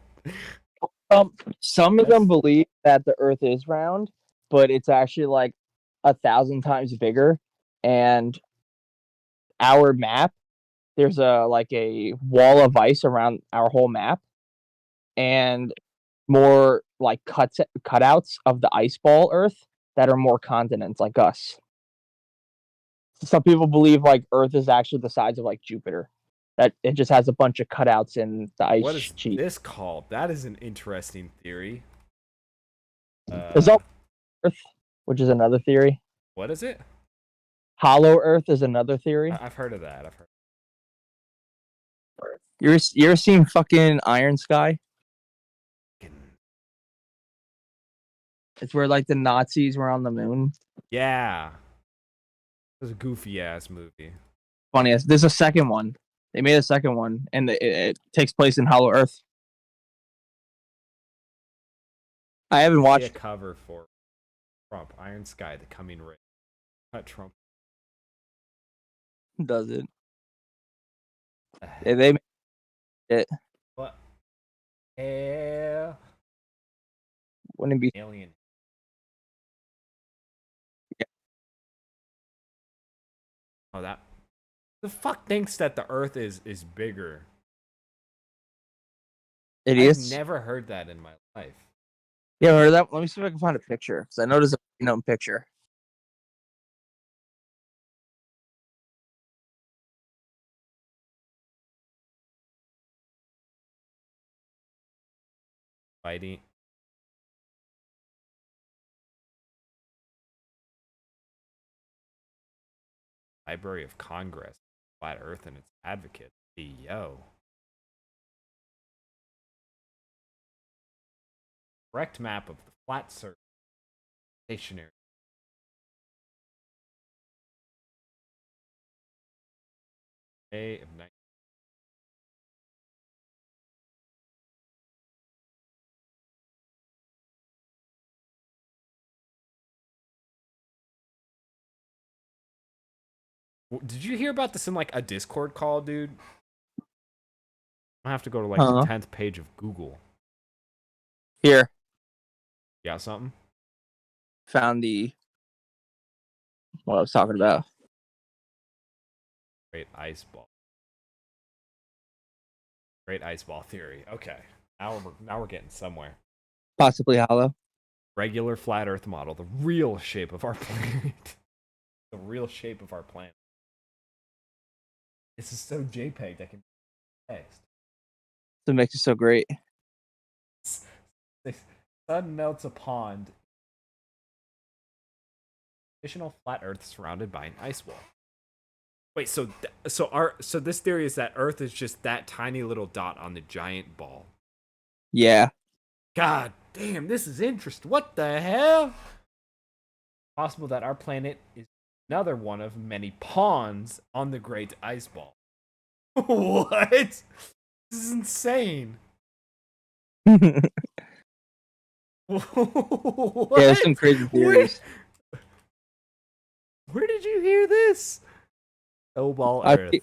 Some of them believe that the Earth is round, but it's actually like 1,000 times bigger. And our map, there's a wall of ice around our whole map, and more like cutouts of the ice ball Earth that are more continents like us. Some people believe like Earth is actually the size of like Jupiter. That it just has a bunch of cutouts in the ice. What is this called? That is an interesting theory. There's Earth, which is another theory. What is it? Hollow Earth is another theory. I've heard of that. You ever seen fucking Iron Sky? It's where like the Nazis were on the moon. Yeah. It was a goofy ass movie. Funny. There's a second one. They made a second one, and it takes place in Hollow Earth. I haven't watched a cover for Trump. Iron Sky, the coming race. Not Trump. Does it? They made it. What? Yeah. Wouldn't it be Alien. Yeah. Oh, that. The fuck thinks that the Earth is bigger. It I've is. never heard that in my life. Yeah, heard that. Let me see if I can find a picture because I noticed a picture. Fighting. Library of Congress, Flat Earth and its advocate. Hey, yo. Correct map of the flat surface stationary. May of 19. Did you hear about this in like a Discord call, dude? I have to go to like the 10th page of Google. Here. You got something? Found what I was talking about. Great ice ball. Great ice ball theory. Okay. Now we're getting somewhere. Possibly hollow. Regular flat Earth model, the real shape of our planet. The real shape of our planet. This is so JPEG that can be text. That makes it so great. The sun melts a pond. Additional flat Earth surrounded by an ice wall. Wait, so this theory is that Earth is just that tiny little dot on the giant ball. Yeah. God damn, this is interesting. What the hell? Possible that our planet is another one of many pawns on the Great Ice Ball. What? This is insane. Yeah, there's some crazy theories. Where did you hear this? Oh, ball Earth.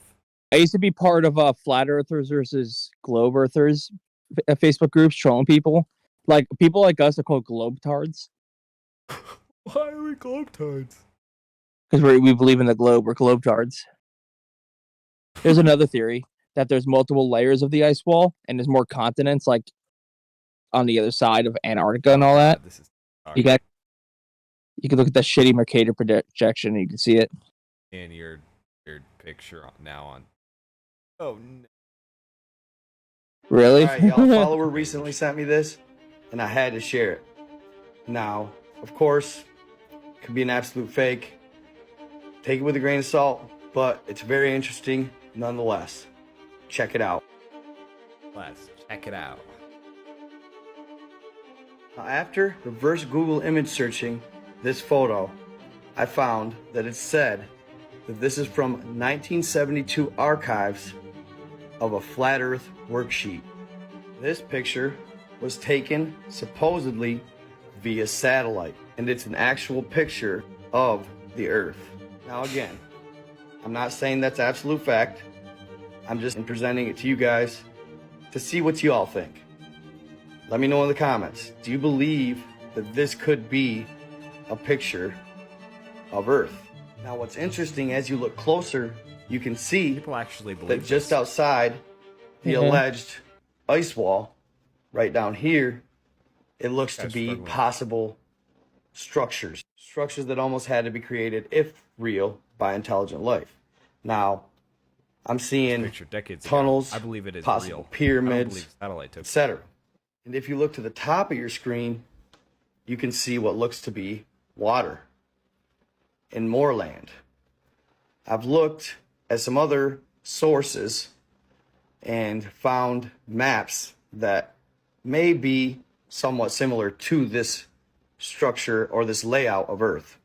I used to be part of Flat Earthers versus Globe Earthers Facebook groups trolling people. Like, people like us are called Globetards. Why are we Globetards? Because we believe in the globe. We're Globetards. There's another theory that there's multiple layers of the ice wall, and there's more continents, like, on the other side of Antarctica and all that. This is you can look at that shitty Mercator projection, and you can see it. And your picture now on. Oh, no. Really? Alright, y'all. A follower recently sent me this, and I had to share it. Now, of course, it could be an absolute fake. Take it with a grain of salt, but it's very interesting nonetheless. Check it out. Let's check it out. Now, after reverse Google image searching this photo, I found that it said that this is from 1972 archives of a flat Earth worksheet. This picture was taken supposedly via satellite, and it's an actual picture of the Earth. Now again, I'm not saying that's absolute fact. I'm just presenting it to you guys to see what you all think. Let me know in the comments. Do you believe that this could be a picture of Earth? Now what's interesting, as you look closer, you can see people actually believe that just outside the alleged ice wall, right down here, it looks to be possible structures. Structures that almost had to be created, if real, by intelligent life. Now, I'm seeing tunnels, I believe it is possible real. pyramids, Satellite etc. And if you look to the top of your screen, you can see what looks to be water and more land. I've looked at some other sources and found maps that may be somewhat similar to this structure or this layout of Earth.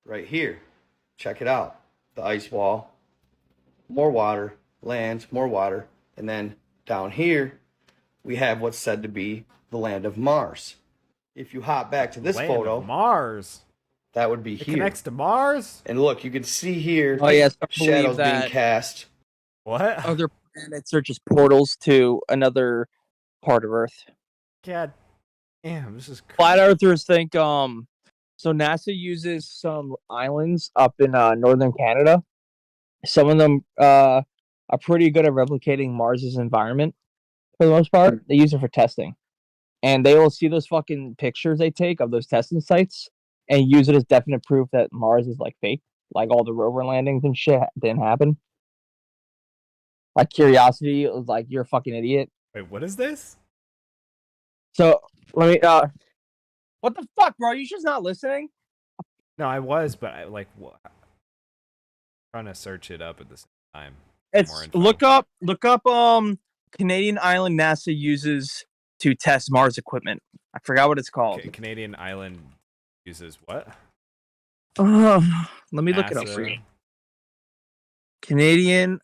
Right here, check it out. The ice wall, more water, land, more water, and then down here, we have what's said to be the land of Mars. If you hop back to this Land photo, of Mars, that would be it here. connects to Mars. And look, you can see here Oh, yes, I shadows believe that. being cast. What? Other and it searches portals to another part of Earth. God damn, this is crazy. Flat Earthers think so NASA uses some islands up in northern Canada. Some of them are pretty good at replicating Mars's environment for the most part. They use it for testing. And they will see those fucking pictures they take of those testing sites and use it as definite proof that Mars is like fake. Like all the rover landings and shit didn't happen. Like Curiosity was like, you're a fucking idiot. Wait, what is this? So let me what the fuck, bro? You just not listening? No, I was, but I like what? Trying to search it up at the same time. It's look up Canadian island NASA uses to test Mars equipment. I forgot what it's called. Canadian island uses what? Let me look it up for NASA. you. Canadian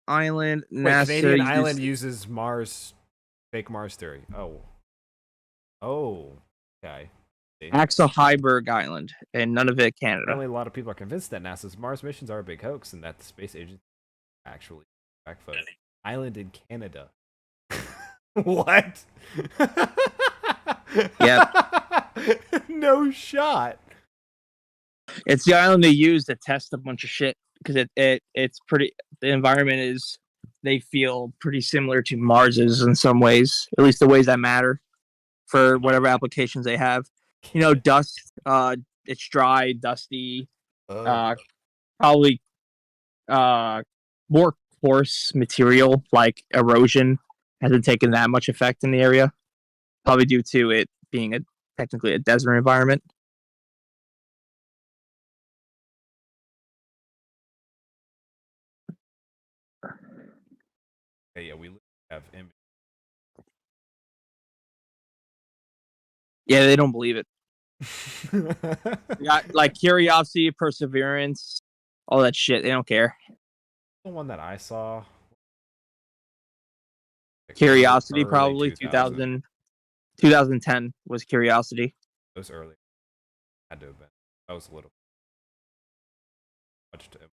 island Wait, NASA Canadian island uses Mars, fake Mars theory. Oh, okay. See. Axel Heiberg Island, and none of it Canada. Apparently, a lot of people are convinced that NASA's Mars missions are a big hoax and that the space agency actually backfoot. Island in Canada. What? Yep. No shot. It's the island they use to test a bunch of shit because it's pretty. The environment is, they feel, pretty similar to Mars's in some ways, at least the ways that matter for whatever applications they have. You know, dust. It's dry, dusty. Probably more coarse material like erosion hasn't taken that much effect in the area. Probably due to it being technically a desert environment. Okay, yeah, we have images. Yeah, they don't believe it. Got, like Curiosity, Perseverance, all that shit. They don't care. The one that I saw. Curiosity, Early probably 2000. 2010 was Curiosity. It was early. Had to have been. That was a little much to him.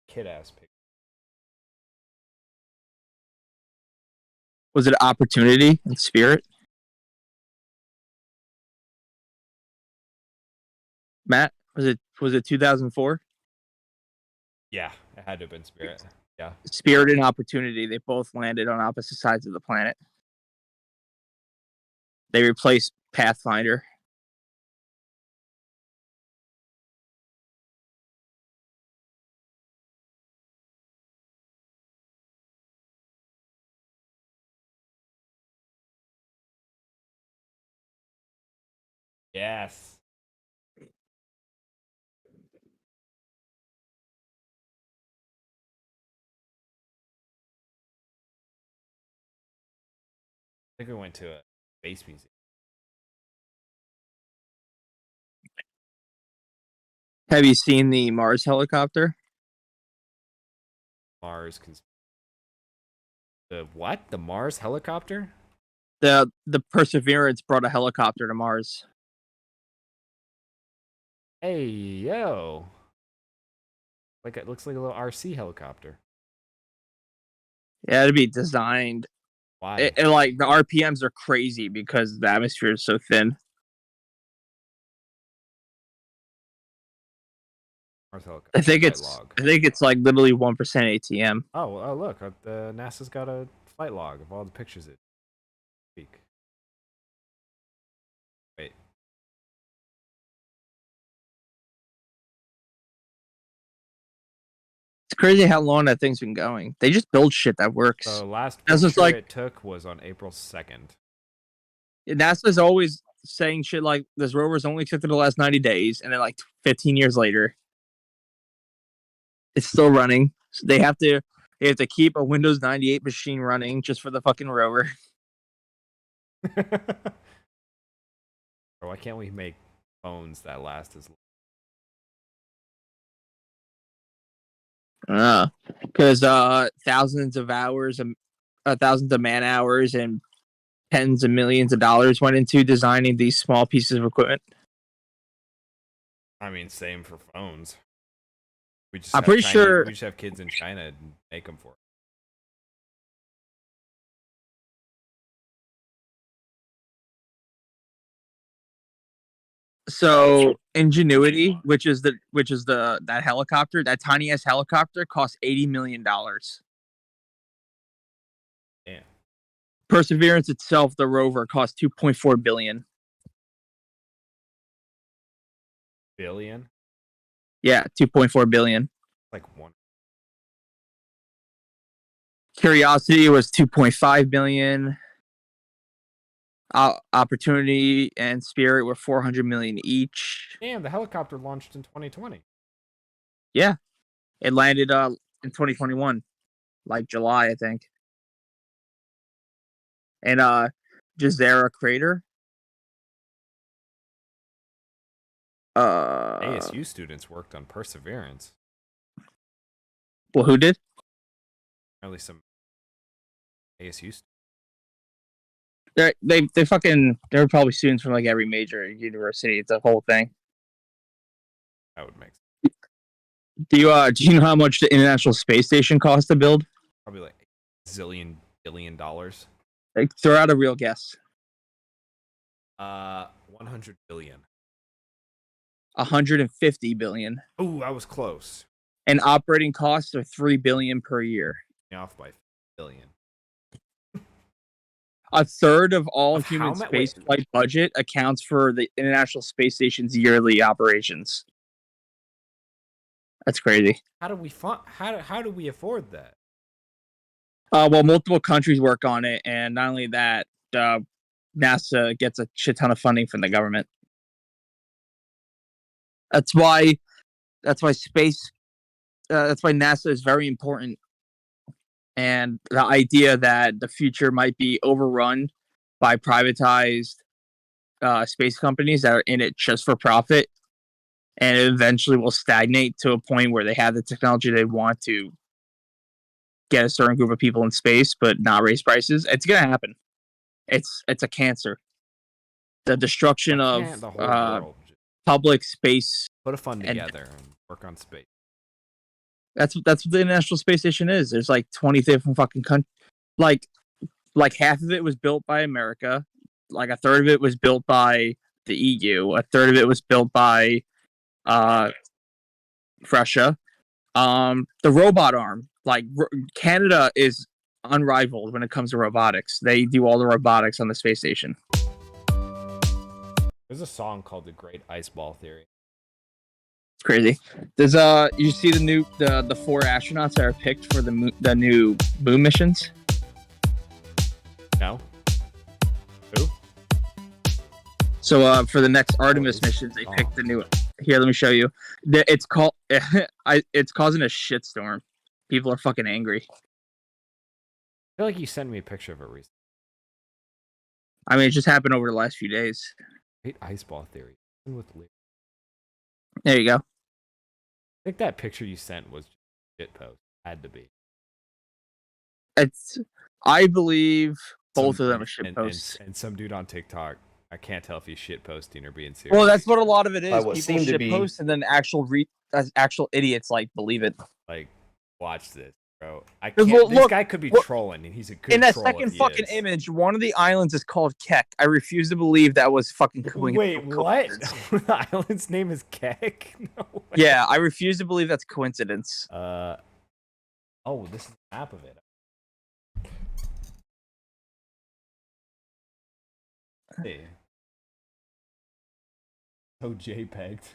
Kid ass picture. Was it Opportunity and Spirit? Matt, was it 2004? Yeah, it had to have been Spirit. Yeah. Spirit and Opportunity, they both landed on opposite sides of the planet. They replaced Pathfinder. Yes. I think we went to a space museum. Have you seen the Mars helicopter? The what? The Mars helicopter? The Perseverance brought a helicopter to Mars. Hey, yo. Like it looks like a little RC helicopter. Yeah, it'd be designed. Why? And like the RPMs are crazy because the atmosphere is so thin. Mars helicopter. I think it's like literally 1% ATM. Oh, look, NASA's got a flight log of all the pictures it speak. Wait. It's crazy how long that thing's been going. They just build shit that works. So last That's just picture like it took was on April 2nd. NASA's always saying shit like this rover's only took it the last 90 days, and then like 15 years later, it's still running. So they have to keep a Windows 98 machine running just for the fucking rover. Or why can't we make phones that last as long? Because thousands of hours thousands of man hours and tens of millions of dollars went into designing these small pieces of equipment. I mean, same for phones. We just I'm have pretty sure we just have kids in China and make them for us. So Ingenuity, which is that helicopter, that tiny ass helicopter, cost $80 million. Yeah. Perseverance itself, the rover, cost $2.4 billion. Billion? Yeah, $2.4 billion. Like one. Curiosity was $2.5 billion. Opportunity and Spirit were $400 million each. Damn, the helicopter launched in 2020. Yeah, it landed in 2021, like July, I think. And Jezera Crater. ASU students worked on Perseverance. Well, who did? Apparently some ASU students. They were probably students from like every major university. It's a whole thing. That would make sense. Do you know how much the International Space Station cost to build? Probably like $1 billion. Like, throw out a real guess. 100 billion. 150 billion. Ooh, I was close. And operating costs are $3 billion per year. Off by $1 billion. A third of all Of human how ma- space wait. flight budget accounts for the International Space Station's yearly operations. That's crazy. How do we afford that? Well, multiple countries work on it, and not only that, NASA gets a shit ton of funding from the government. That's why space. That's why NASA is very important. And the idea that the future might be overrun by privatized space companies that are in it just for profit, and it eventually will stagnate to a point where they have the technology they want to get a certain group of people in space, but not raise prices. It's gonna happen. It's a cancer. The destruction of The whole world. public space. Put a fund together and work on space. That's what the International Space Station is. There's like 20 different fucking countries. Like half of it was built by America. Like a third of it was built by the EU. A third of it was built by Russia. The robot arm. Like Canada is unrivaled when it comes to robotics. They do all the robotics on the space station. There's a song called "The Great Ice Ball Theory." It's crazy. There's you see the 4 astronauts that are picked for the new moon missions? No. Who? So for the next Artemis missions, they picked the new. Here, let me show you. It's called. It's causing a shitstorm. People are fucking angry. I feel like you sent me a picture of it recently. I mean, it just happened over the last few days. Great Ice Ball Theory. With Lee. There you go. I think that picture you sent was shit post. Had to be. I believe both of them are shit posts. And some dude on TikTok. I can't tell if he's shit posting or being serious. Well, that's what a lot of it is. What People seemed to shit be- post, and then actual idiots like believe it. Like, watch this, bro. I Well, can't. This look, guy could be look, trolling, and he's a good In that troll second if he fucking is. image, one of the islands is called Keck. I refuse to believe that was fucking Wait, what? The island's name is Keck? No way. Yeah, I refuse to believe that's coincidence. Oh, this is the map of it. Hey. So JPEG'd.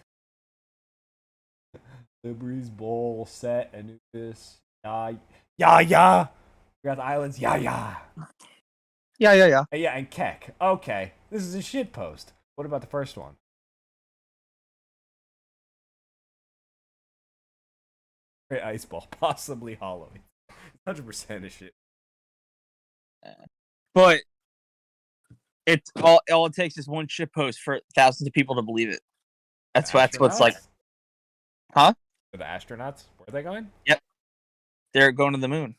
Liberty's Bowl, Set, Anubis, yeah. We got the islands, yeah. Yeah. Yeah, and Keck. Okay, this is a shit post. What about the first one? Great Ice Ball, possibly hollow. 100% of shit. But it's all it takes is one shit post for thousands of people to believe it. That's what's like. Huh? For the astronauts? Where are they going? Yep. They're going to the moon.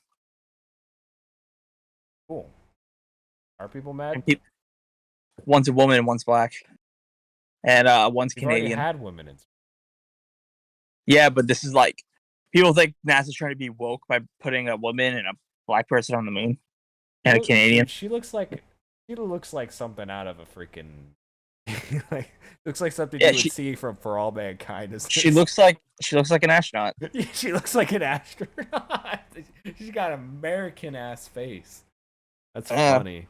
Cool. Are people mad? And one's a woman and one's black, and one's We've already Canadian. had women in. Yeah, but this is like people think NASA's trying to be woke by putting a woman and a black person on the moon and a Canadian. Dude, she looks like something out of a freaking like looks like something you would see from For All Mankind. She looks like an astronaut. She looks like an astronaut. She's got an American ass face. That's funny.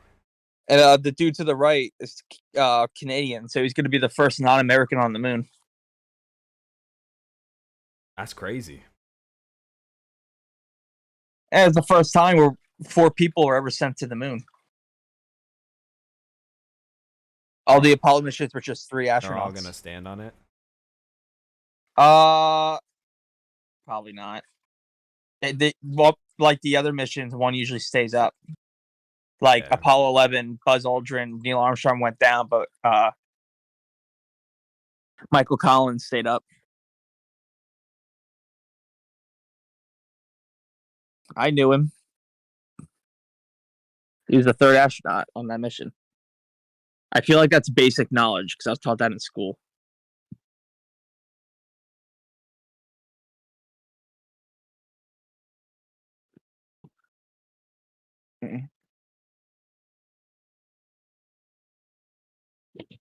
And the dude to the right is Canadian, so he's going to be the first non-American on the moon. That's crazy. And it's the first time where 4 people were ever sent to the moon. All the Apollo missions were just 3 astronauts. They're all going to stand on it? Probably not. Like the other missions, one usually stays up. Like Apollo 11, Buzz Aldrin, Neil Armstrong went down, but Michael Collins stayed up. I knew him. He was the 3rd astronaut on that mission. I feel like that's basic knowledge because I was taught that in school.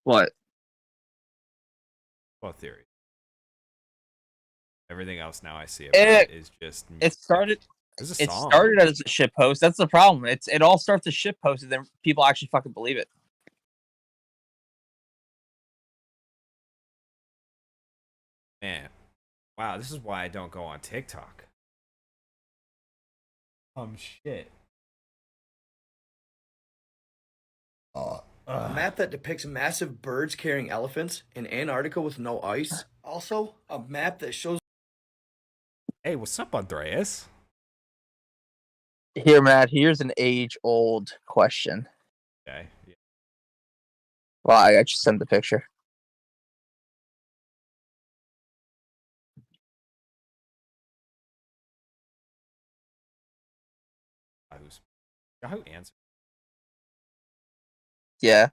What? What theory? Everything else now I see about is just. It started. There's a It song. started as a shit post. That's the problem. It all starts as shit post, and then people actually fucking believe it. Man, wow, this is why I don't go on TikTok. Shit. A map that depicts massive birds carrying elephants in Antarctica with no ice. Also, a map that shows. Hey, what's up, Andreas? Here, Matt. Here's an age-old question. Okay. Yeah. Well, I just sent the picture. Yahoo answer. Yeah.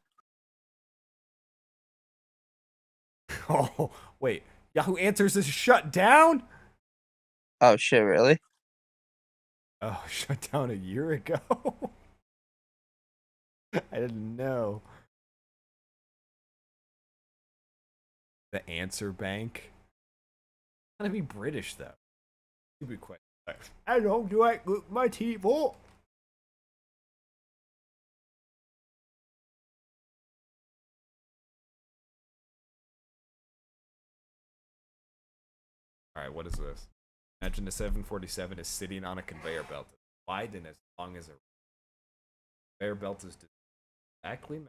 Oh, wait. Yahoo Answers is shut down? Oh, shit, really? Oh, shut down a year ago? I didn't know. The Answer Bank? Gotta be British, though. You'd be quick. I don't like my TV. Alright, what is this? Imagine the 747 is sitting on a conveyor belt. Wide and as long as a conveyor belt is exactly.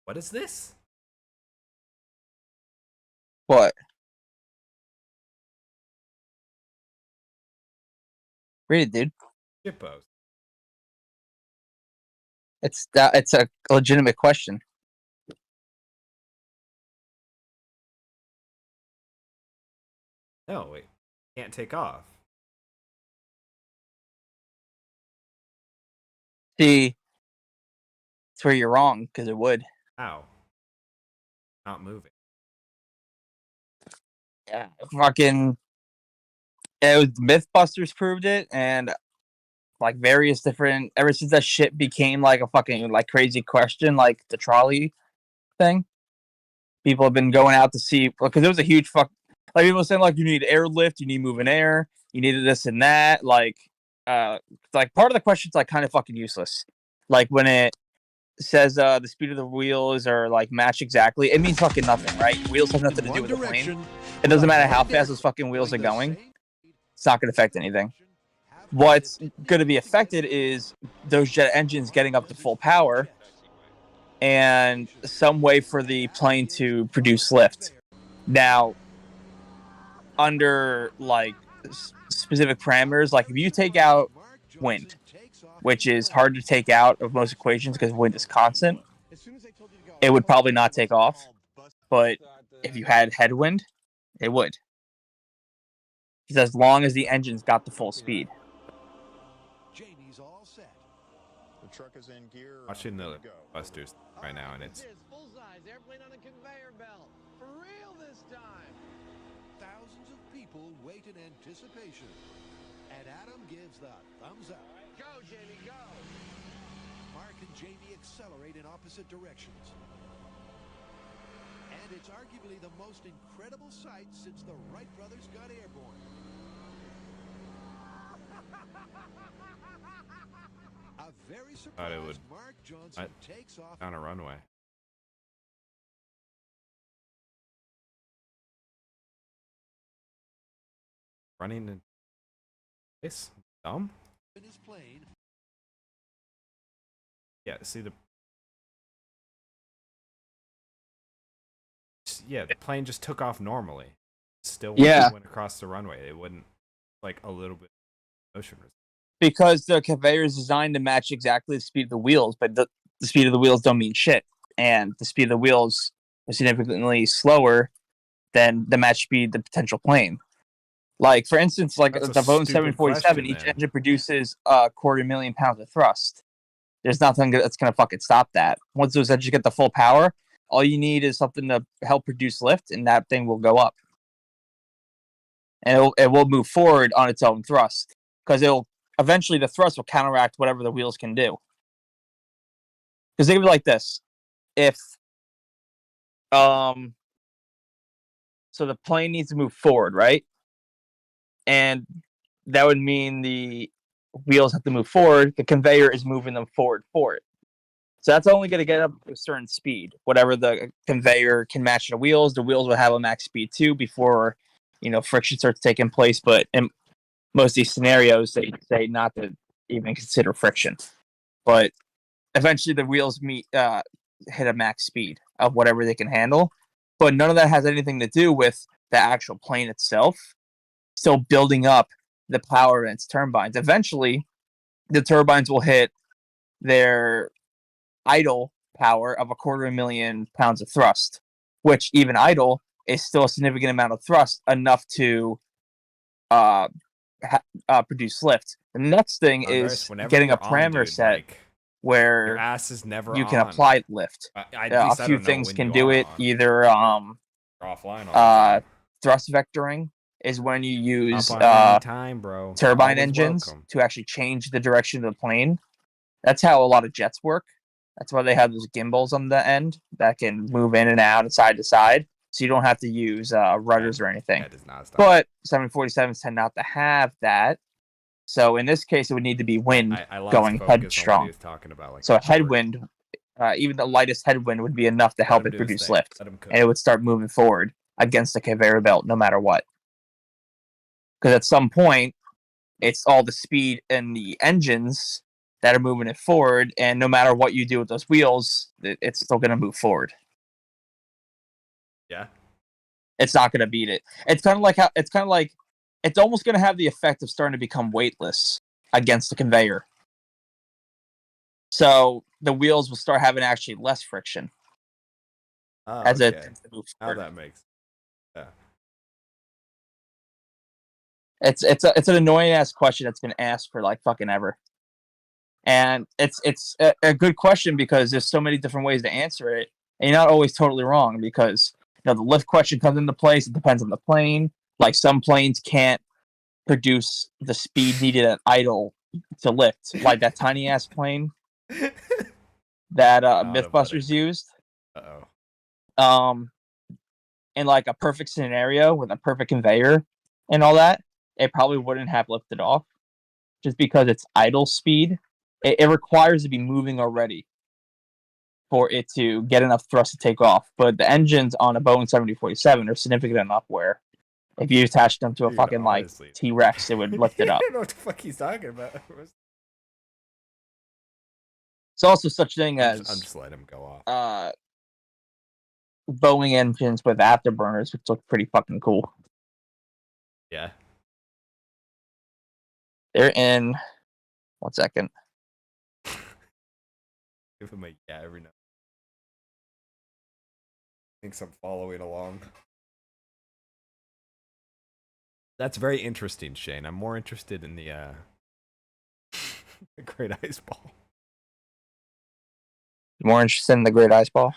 What is this? What? Read it, dude. Shitpost. It's a legitimate question. No, wait. Can't take off. See, it's where you're wrong, because it would. How? Not moving. Yeah, fucking. It was MythBusters proved it, and like various different. Ever since that shit became like a fucking like crazy question, like the trolley thing, people have been going out to see because it was a huge fuck. Like people saying like you need airlift, you need moving air, you needed this and that. Like part of the question's like kind of fucking useless. Like when it says the speed of the wheels are like match exactly, it means fucking nothing, right? Wheels have nothing to do with the plane. It doesn't matter how fast those fucking wheels are going. It's not going to affect anything. What's going to be affected is those jet engines getting up to full power and some way for the plane to produce lift. Now, under like specific parameters, like if you take out wind, which is hard to take out of most equations because wind is constant, it would probably not take off. But if you had headwind, It would. Because as long as the engine's got the full speed. Jamie's all set. The truck is in gear. Watching the Busters right now, and it's Full-size airplane on a conveyor belt. For real this time. Thousands of people wait in anticipation. And Adam gives the thumbs up. Go, Jamie, go. Mark and Jamie accelerate in opposite directions. And it's arguably the most incredible sight since the Wright brothers got airborne. A very thought it would surprised Mark Johnson takes off down a runway. Running in this dumb? in his plane. Yeah, see the plane just took off normally. Still went across the runway. It wouldn't like a little bit motion resistance. Because the conveyor is designed to match exactly the speed of the wheels, but the speed of the wheels don't mean shit. And the speed of the wheels is significantly slower than the match speed of the potential plane. Like, for instance, like That's the a Boeing stupid 747, question, each then. engine produces 250,000 pounds of thrust. There's nothing that's going to fucking stop that. Once those engines get the full power, all you need is something to help produce lift, and that thing will go up. And it will move forward on its own thrust. Because eventually the thrust will counteract whatever the wheels can do. Because think of it like this. If so the plane needs to move forward, right? And that would mean the wheels have to move forward. The conveyor is moving them forward for it. So that's only going to get up to a certain speed. Whatever the conveyor can match the wheels will have a max speed too before, friction starts taking place. But in most of these scenarios, they say not to even consider friction. But eventually the wheels hit a max speed of whatever they can handle. But none of that has anything to do with the actual plane itself still building up the power in its turbines. Eventually, the turbines will hit their idle power of 250,000 pounds of thrust, which even idle is still a significant amount of thrust, enough to produce lift. The next thing is getting a parameter set where your ass is never you can on. apply lift. A few things can do it. Either offline. Thrust vectoring is when you use time, bro. turbine Always engines welcome. to actually change the direction of the plane. That's how a lot of jets work. That's why they have those gimbals on the end that can move in and out and side to side. So you don't have to use rudders or anything. That does not stop. But 747s tend not to have that. So in this case, it would need to be wind I lost going focus on what he headstrong. was talking about, like, So a before. headwind, even the lightest headwind, would be enough to help him it do his produce thing. lift. Let him cook. And it would start moving forward against the conveyor belt no matter what. Because at some point, it's all the speed in the engines that are moving it forward, and no matter what you do with those wheels, it's still going to move forward. Yeah. It's not going to beat it. It's almost going to have the effect of starting to become weightless against the conveyor. So the wheels will start having actually less friction as it moves Now forward. that makes. Yeah. It's an annoying ass question that's been asked for like fucking ever. And it's a good question because there's so many different ways to answer it, and you're not always totally wrong because the lift question comes into place. It depends on the plane. Like some planes can't produce the speed needed at idle to lift, like that tiny ass plane that Mythbusters used. In like a perfect scenario with a perfect conveyor and all that, it probably wouldn't have lifted off, just because it's idle speed. It requires to be moving already for it to get enough thrust to take off. But the engines on a Boeing 747 are significant enough where if you attach them to a fucking honestly. like T-Rex, it would lift it up. I don't know what the fuck he's talking about. It's also such thing I'm as just letting him go off. Boeing engines with afterburners, which look pretty fucking cool. Yeah. They're in. 1 second. Give him a yeah every now. Thinks I'm following along. That's very interesting, Shane. I'm more interested in the the Great Ice Ball. More interested in the Great Ice Ball.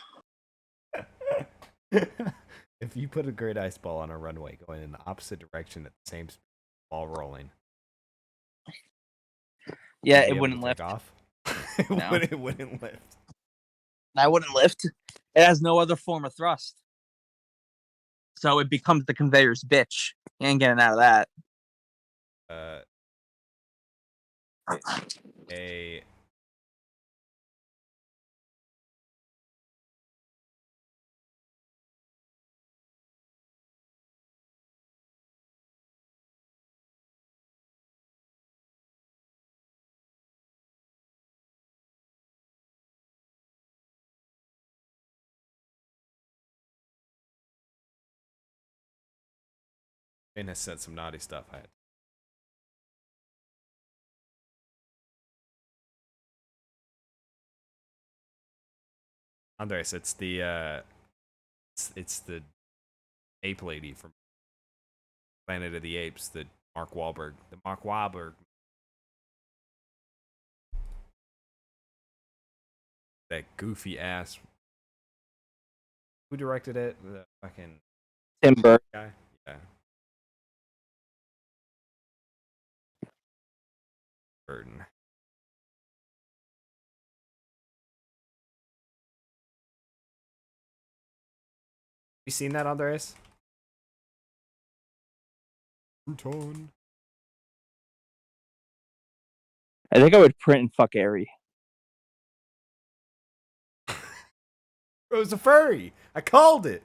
If you put a Great Ice Ball on a runway going in the opposite direction at the same speed, ball rolling. Yeah, would you it be wouldn't able to lift. take off. No. It wouldn't lift. That wouldn't lift. It has no other form of thrust. So it becomes the conveyor's bitch. You ain't getting out of that. A Shane has said some naughty stuff. Andres, it's the it's the ape lady from Planet of the Apes, the Mark Wahlberg. That goofy ass. Who directed it? The fucking Tim Burton guy? Yeah. Burton. You seen that, Andres? Bruton. I think I would print and fuck Airy. It was a furry. I called it.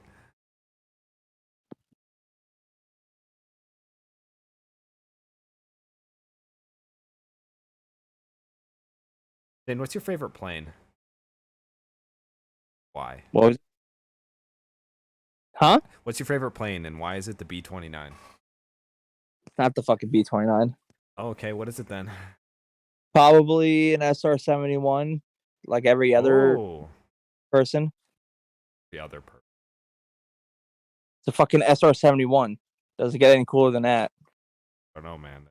Then what's your favorite plane? Why? What was it? Huh? What's your favorite plane and why is it the B-29? Not the fucking B-29. Oh, okay, what is it then? Probably an SR-71, like every other person. The other person. It's a fucking SR-71. Doesn't get any cooler than that. I don't know, man.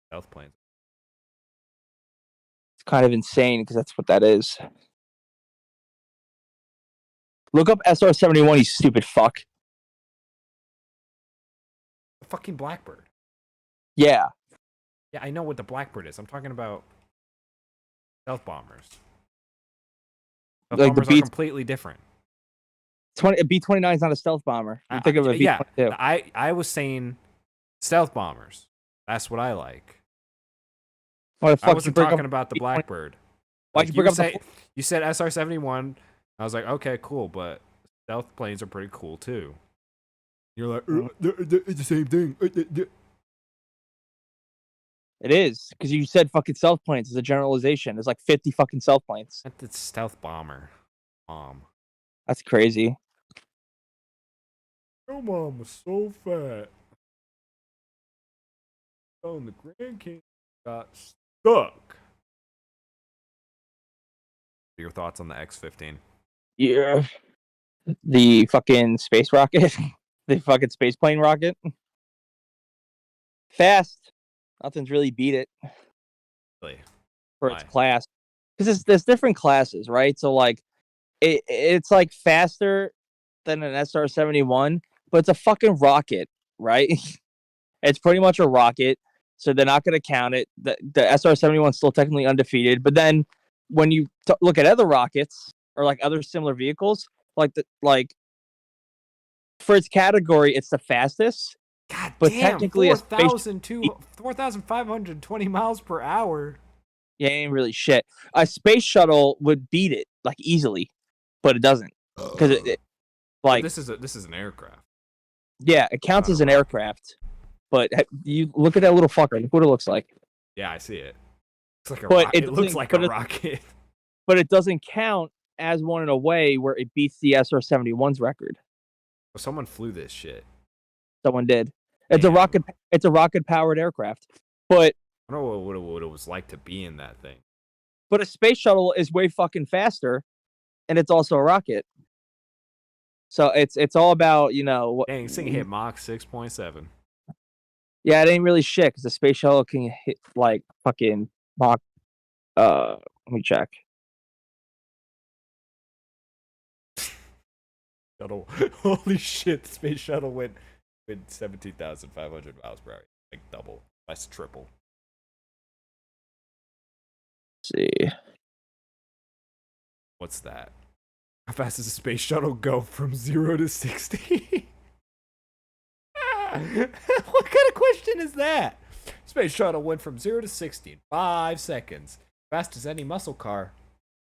Stealth planes. It's kind of insane because that's what that is. Look up SR-71, you stupid fuck. The fucking Blackbird. Yeah. Yeah, I know what the Blackbird is. I'm talking about stealth bombers. Stealth Like the bombers are completely different. A B-29 is not a stealth bomber. You think of a B-22. Yeah, I was saying stealth bombers. That's what I like. Why the fuck I wasn't talking about the Blackbird. Why'd you bring up the... You said SR-71. I was like, okay, cool, but stealth planes are pretty cool too. You're like, it's the same thing. It is, because you said fucking stealth planes as a generalization. There's like 50 fucking stealth planes. It's stealth bomber. That's crazy. Your mom was so fat. Oh, and the Grand King got stuck. Your thoughts on the X-15? Yeah. The fucking space rocket. The fucking space plane rocket. Fast. Nothing's really beat it. Really? For its class. Because there's different classes, right? So, like, it's like faster than an SR-71, but it's a fucking rocket, right? It's pretty much a rocket, so they're not going to count it. The SR-71 is still technically undefeated, but then when you look at other rockets or like other similar vehicles, like for its category, it's the fastest. God but damn, technically, 4,520 miles per hour. Yeah, ain't really shit. A space shuttle would beat it like easily, but it doesn't because like this is an aircraft. Yeah, it counts as an aircraft, but you look at that little fucker. Look what it looks like. Yeah, I see it. It's like a rocket. It looks like a rocket. But it doesn't count as one in a way where it beats the SR-71's record. Someone flew this shit. Someone did. It's a rocket. It's a rocket-powered aircraft. But I don't know what it was like to be in that thing. But a space shuttle is way fucking faster, and it's also a rocket. So it's all about, you know. Dang, this thing hit Mach 6.7. Yeah, it ain't really shit because the space shuttle can hit like fucking Mach. Let me check. Shuttle. Holy shit! The space shuttle went 17,500 miles per hour. Like double. That's triple. Let's see. What's that? How fast does a space shuttle go from 0 to 60? What kind of question is that? Space shuttle went from 0 to 60 in 5 seconds. Fast as any muscle car.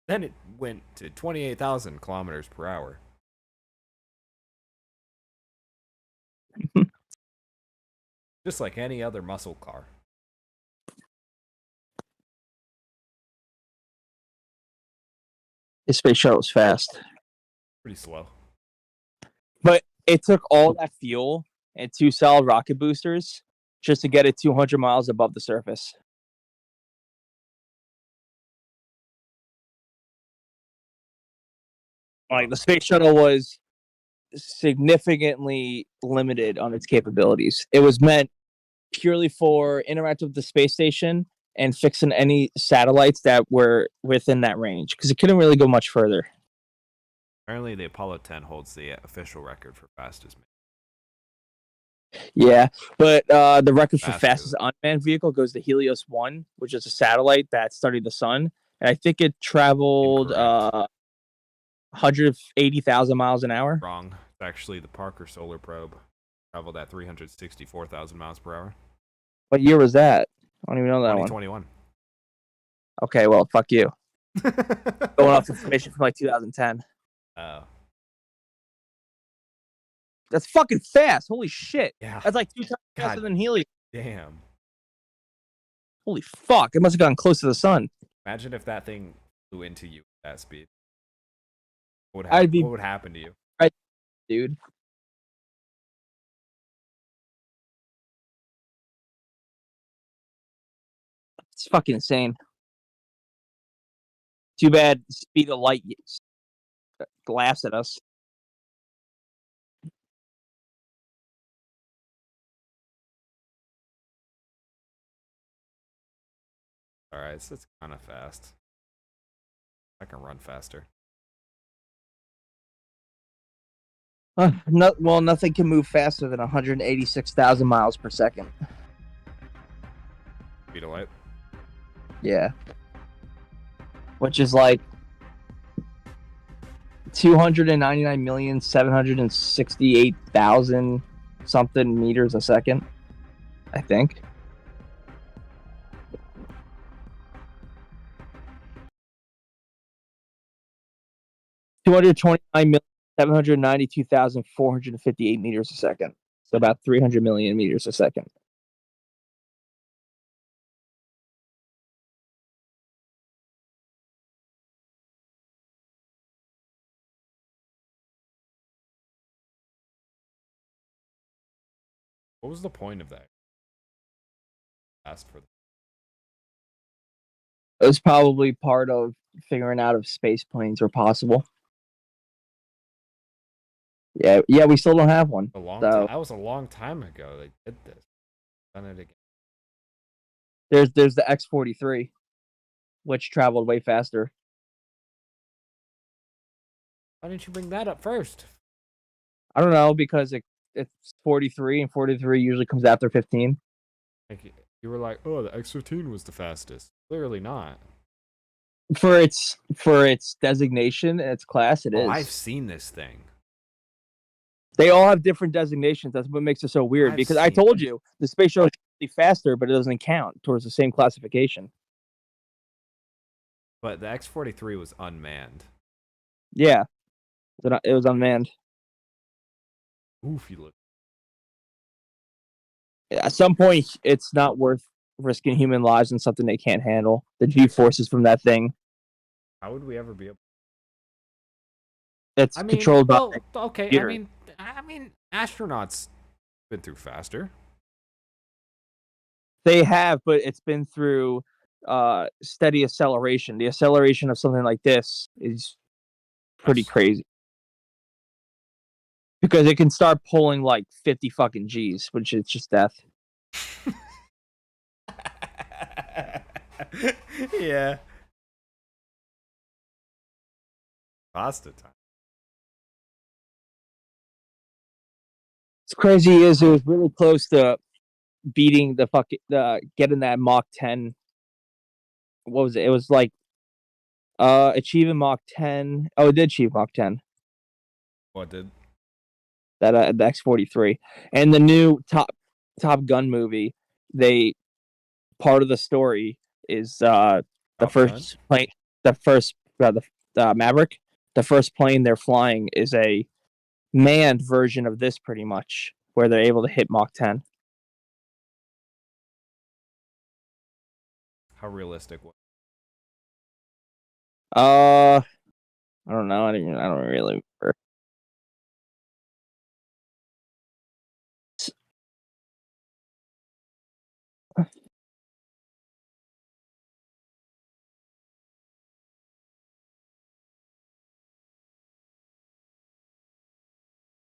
Then it went to 28,000 kilometers per hour. Just like any other muscle car. The space shuttle was fast. Pretty slow. But it took all that fuel and 2 solid rocket boosters just to get it 200 miles above the surface. Like, the space shuttle was significantly limited on its capabilities. It was meant purely for interacting with the space station and fixing any satellites that were within that range, because it couldn't really go much further. Apparently, the Apollo 10 holds the official record for fastest. Yeah, but the record for Faster. fastest unmanned vehicle goes to Helios 1, which is a satellite that studied the sun. And I think it traveled 180,000 miles an hour. Wrong. It's actually the Parker Solar Probe. Traveled at 364,000 miles per hour. What year was that? I don't even know that 2021. one. Okay, well, fuck you. Going off information from like 2010. Oh. That's fucking fast. Holy shit. Yeah. That's like 2 times faster than Helios. Damn. Holy fuck. It must have gotten close to the sun. Imagine if that thing flew into you at that speed. What would happen to you? Right, dude. It's fucking insane. Too bad the speed of light laughs at us. Alright, so it's kind of fast. I can run faster. Well, nothing can move faster than 186,000 miles per second. Speed of light? Yeah. Which is like 299,768,000 something meters a second, I think. $229,792,458 meters a second. So about 300 million meters a second. What was the point of that? Asked for. It was probably part of figuring out if space planes were possible. Yeah, we still don't have one. That was a long time ago they did this. Done it again. There's the X-43, which traveled way faster. Why didn't you bring that up first? I don't know, because it's 43, and 43 usually comes after 15. Like, you were like, oh, the X-15 was the fastest. Clearly not. For its designation and its class, it is. I've seen this thing. They all have different designations. That's what makes it so weird. Because I told you the space shuttle should be faster, but it doesn't count towards the same classification. But the X-43 was unmanned. Yeah, it was unmanned. Oof, you look. At some point, it's not worth risking human lives on something they can't handle. The G-forces from that thing. How would we ever be able? It's controlled by. Okay, computer. I mean, astronauts been through faster. They have, but it's been through steady acceleration. The acceleration of something like this is pretty crazy. Because it can start pulling like 50 fucking G's, which is just death. Yeah. Pasta time. It's crazy is it was really close to beating getting that Mach 10. What was it? It was like achieving Mach 10. Oh, it did achieve Mach 10. What did? That the X-43 and the new Top Gun movie. Part of the story is the first plane, the Maverick. The first plane they're flying is a manned version of this, pretty much, where they're able to hit Mach 10. How realistic was I don't know. I don't really remember.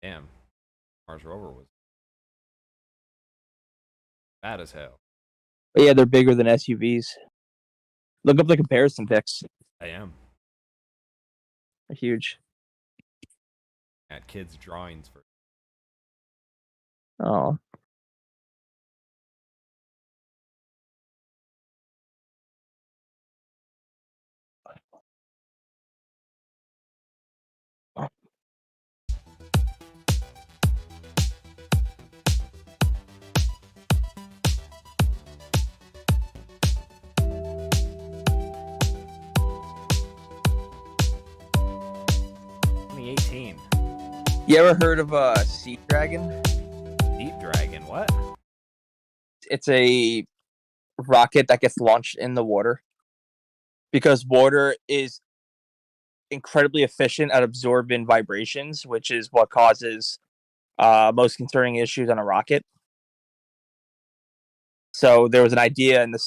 Damn. Mars rover was bad as hell. But yeah, they're bigger than SUVs. Look up the comparison pics. I am. They're huge. At kids' drawings for. Oh. You ever heard of a Sea Dragon? Deep Dragon, what? It's a rocket that gets launched in the water because water is incredibly efficient at absorbing vibrations, which is what causes most concerning issues on a rocket. So there was an idea in the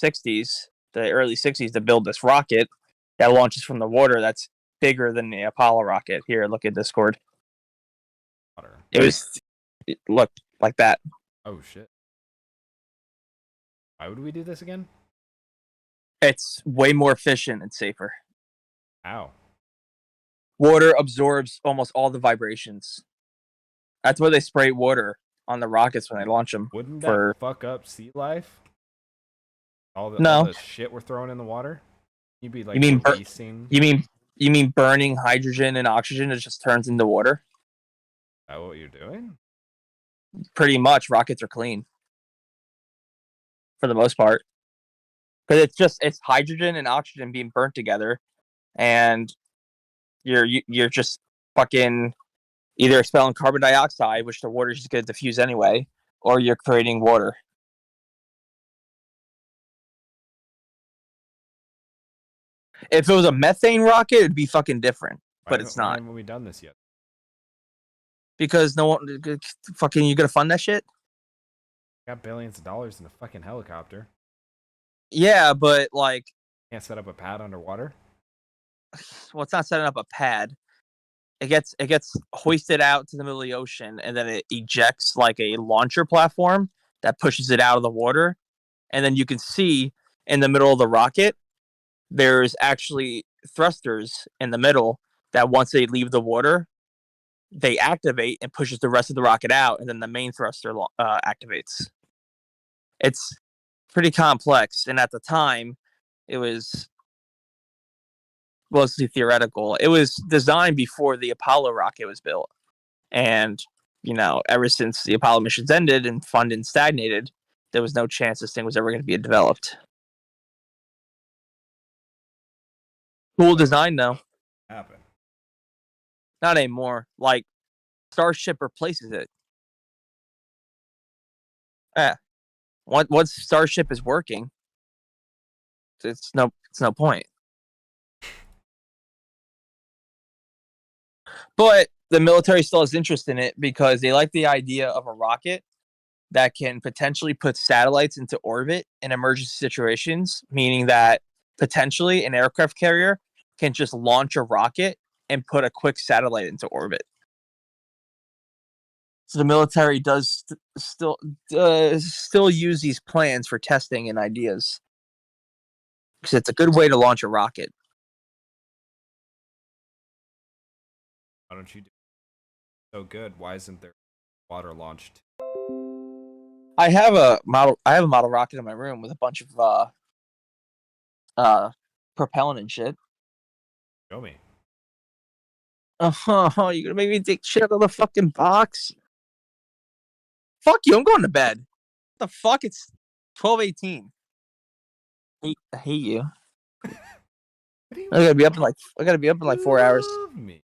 early 60s, to build this rocket that launches from the water that's bigger than the Apollo rocket. Here, look at Discord. It looked like that. Oh shit. Why would we do this again? It's way more efficient and safer. How? Water absorbs almost all the vibrations. That's why they spray water on the rockets when they launch them. Wouldn't that fuck up sea life? All the shit we're throwing in the water? You'd be like releasing. You mean burning hydrogen and oxygen? It just turns into water. Is that what you're doing? Pretty much, rockets are clean for the most part, because it's hydrogen and oxygen being burnt together, and you're just fucking either expelling carbon dioxide, which the water's just going to diffuse anyway, or you're creating water. If it was a methane rocket, it'd be fucking different, but it's not. Why haven't we done this yet? Because no one fucking you gonna fund that shit? Got billions of dollars in a fucking helicopter. Yeah, but like, can't set up a pad underwater. Well, it's not setting up a pad. It gets hoisted out to the middle of the ocean, and then it ejects like a launcher platform that pushes it out of the water, and then you can see in the middle of the rocket there's actually thrusters in the middle that once they leave the water, they activate and pushes the rest of the rocket out, and then the main thruster activates. It's pretty complex, and at the time, it was mostly theoretical. It was designed before the Apollo rocket was built, and ever since the Apollo missions ended and funding stagnated, there was no chance this thing was ever going to be developed. Cool design, though. Happen. Not anymore. Like, Starship replaces it. Yeah. Once Starship is working, it's no point. But the military still has interest in it because they like the idea of a rocket that can potentially put satellites into orbit in emergency situations, meaning that potentially an aircraft carrier can just launch a rocket and put a quick satellite into orbit. So the military does still use these plans for testing and ideas. Because it's a good way to launch a rocket. Why don't you do so good? Why isn't there water launched? I have a model rocket in my room with a bunch of propellant and shit. Show me. Oh, you're gonna make me take shit out of the fucking box? Fuck you! I'm going to bed. What the fuck? It's 12:18. I hate you. I gotta be up in like 4 hours. Love me.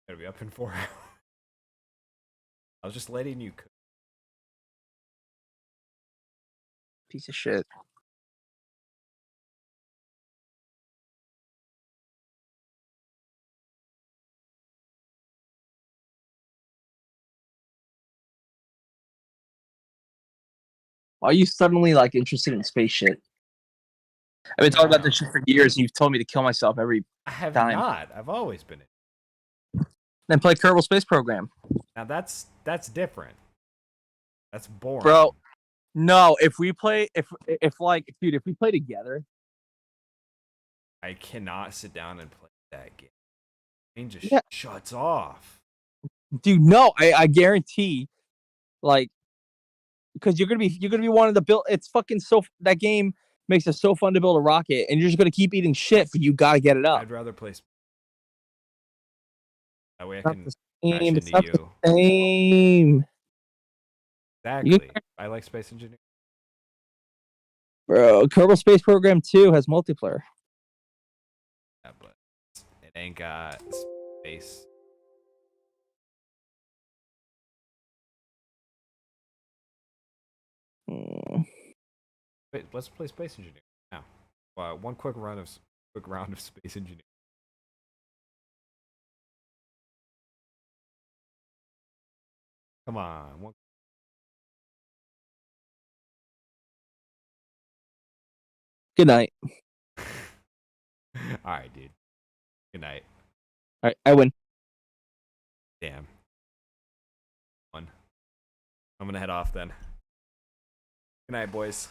Gotta be up in 4 hours. I was just letting you cook. Piece of shit. Why are you suddenly like interested in space shit? I've been talking about this shit for years, and you've told me to kill myself every I have time. not. I've always been in. Then play Kerbal Space Program. Now that's different. That's boring. Bro, no, if we play if we play together. I cannot sit down and play that game. It just Yeah. shuts off. Dude, no, I guarantee, like, because you're gonna be wanting to build. It's fucking that game makes it so fun to build a rocket, and you're just gonna keep eating shit, but you gotta get it up. I'd rather play. That way I Not can the crash same. It's into not you. the same. Exactly. I like Space Engineering. Bro, Kerbal Space Program 2 has multiplayer. Yeah, but it ain't got space. Wait, let's play Space Engineering now. One quick round of Space Engineering. Come on. Good night. All right, dude. Good night. All right, I win. Damn. One. I'm gonna head off then. Good night, boys.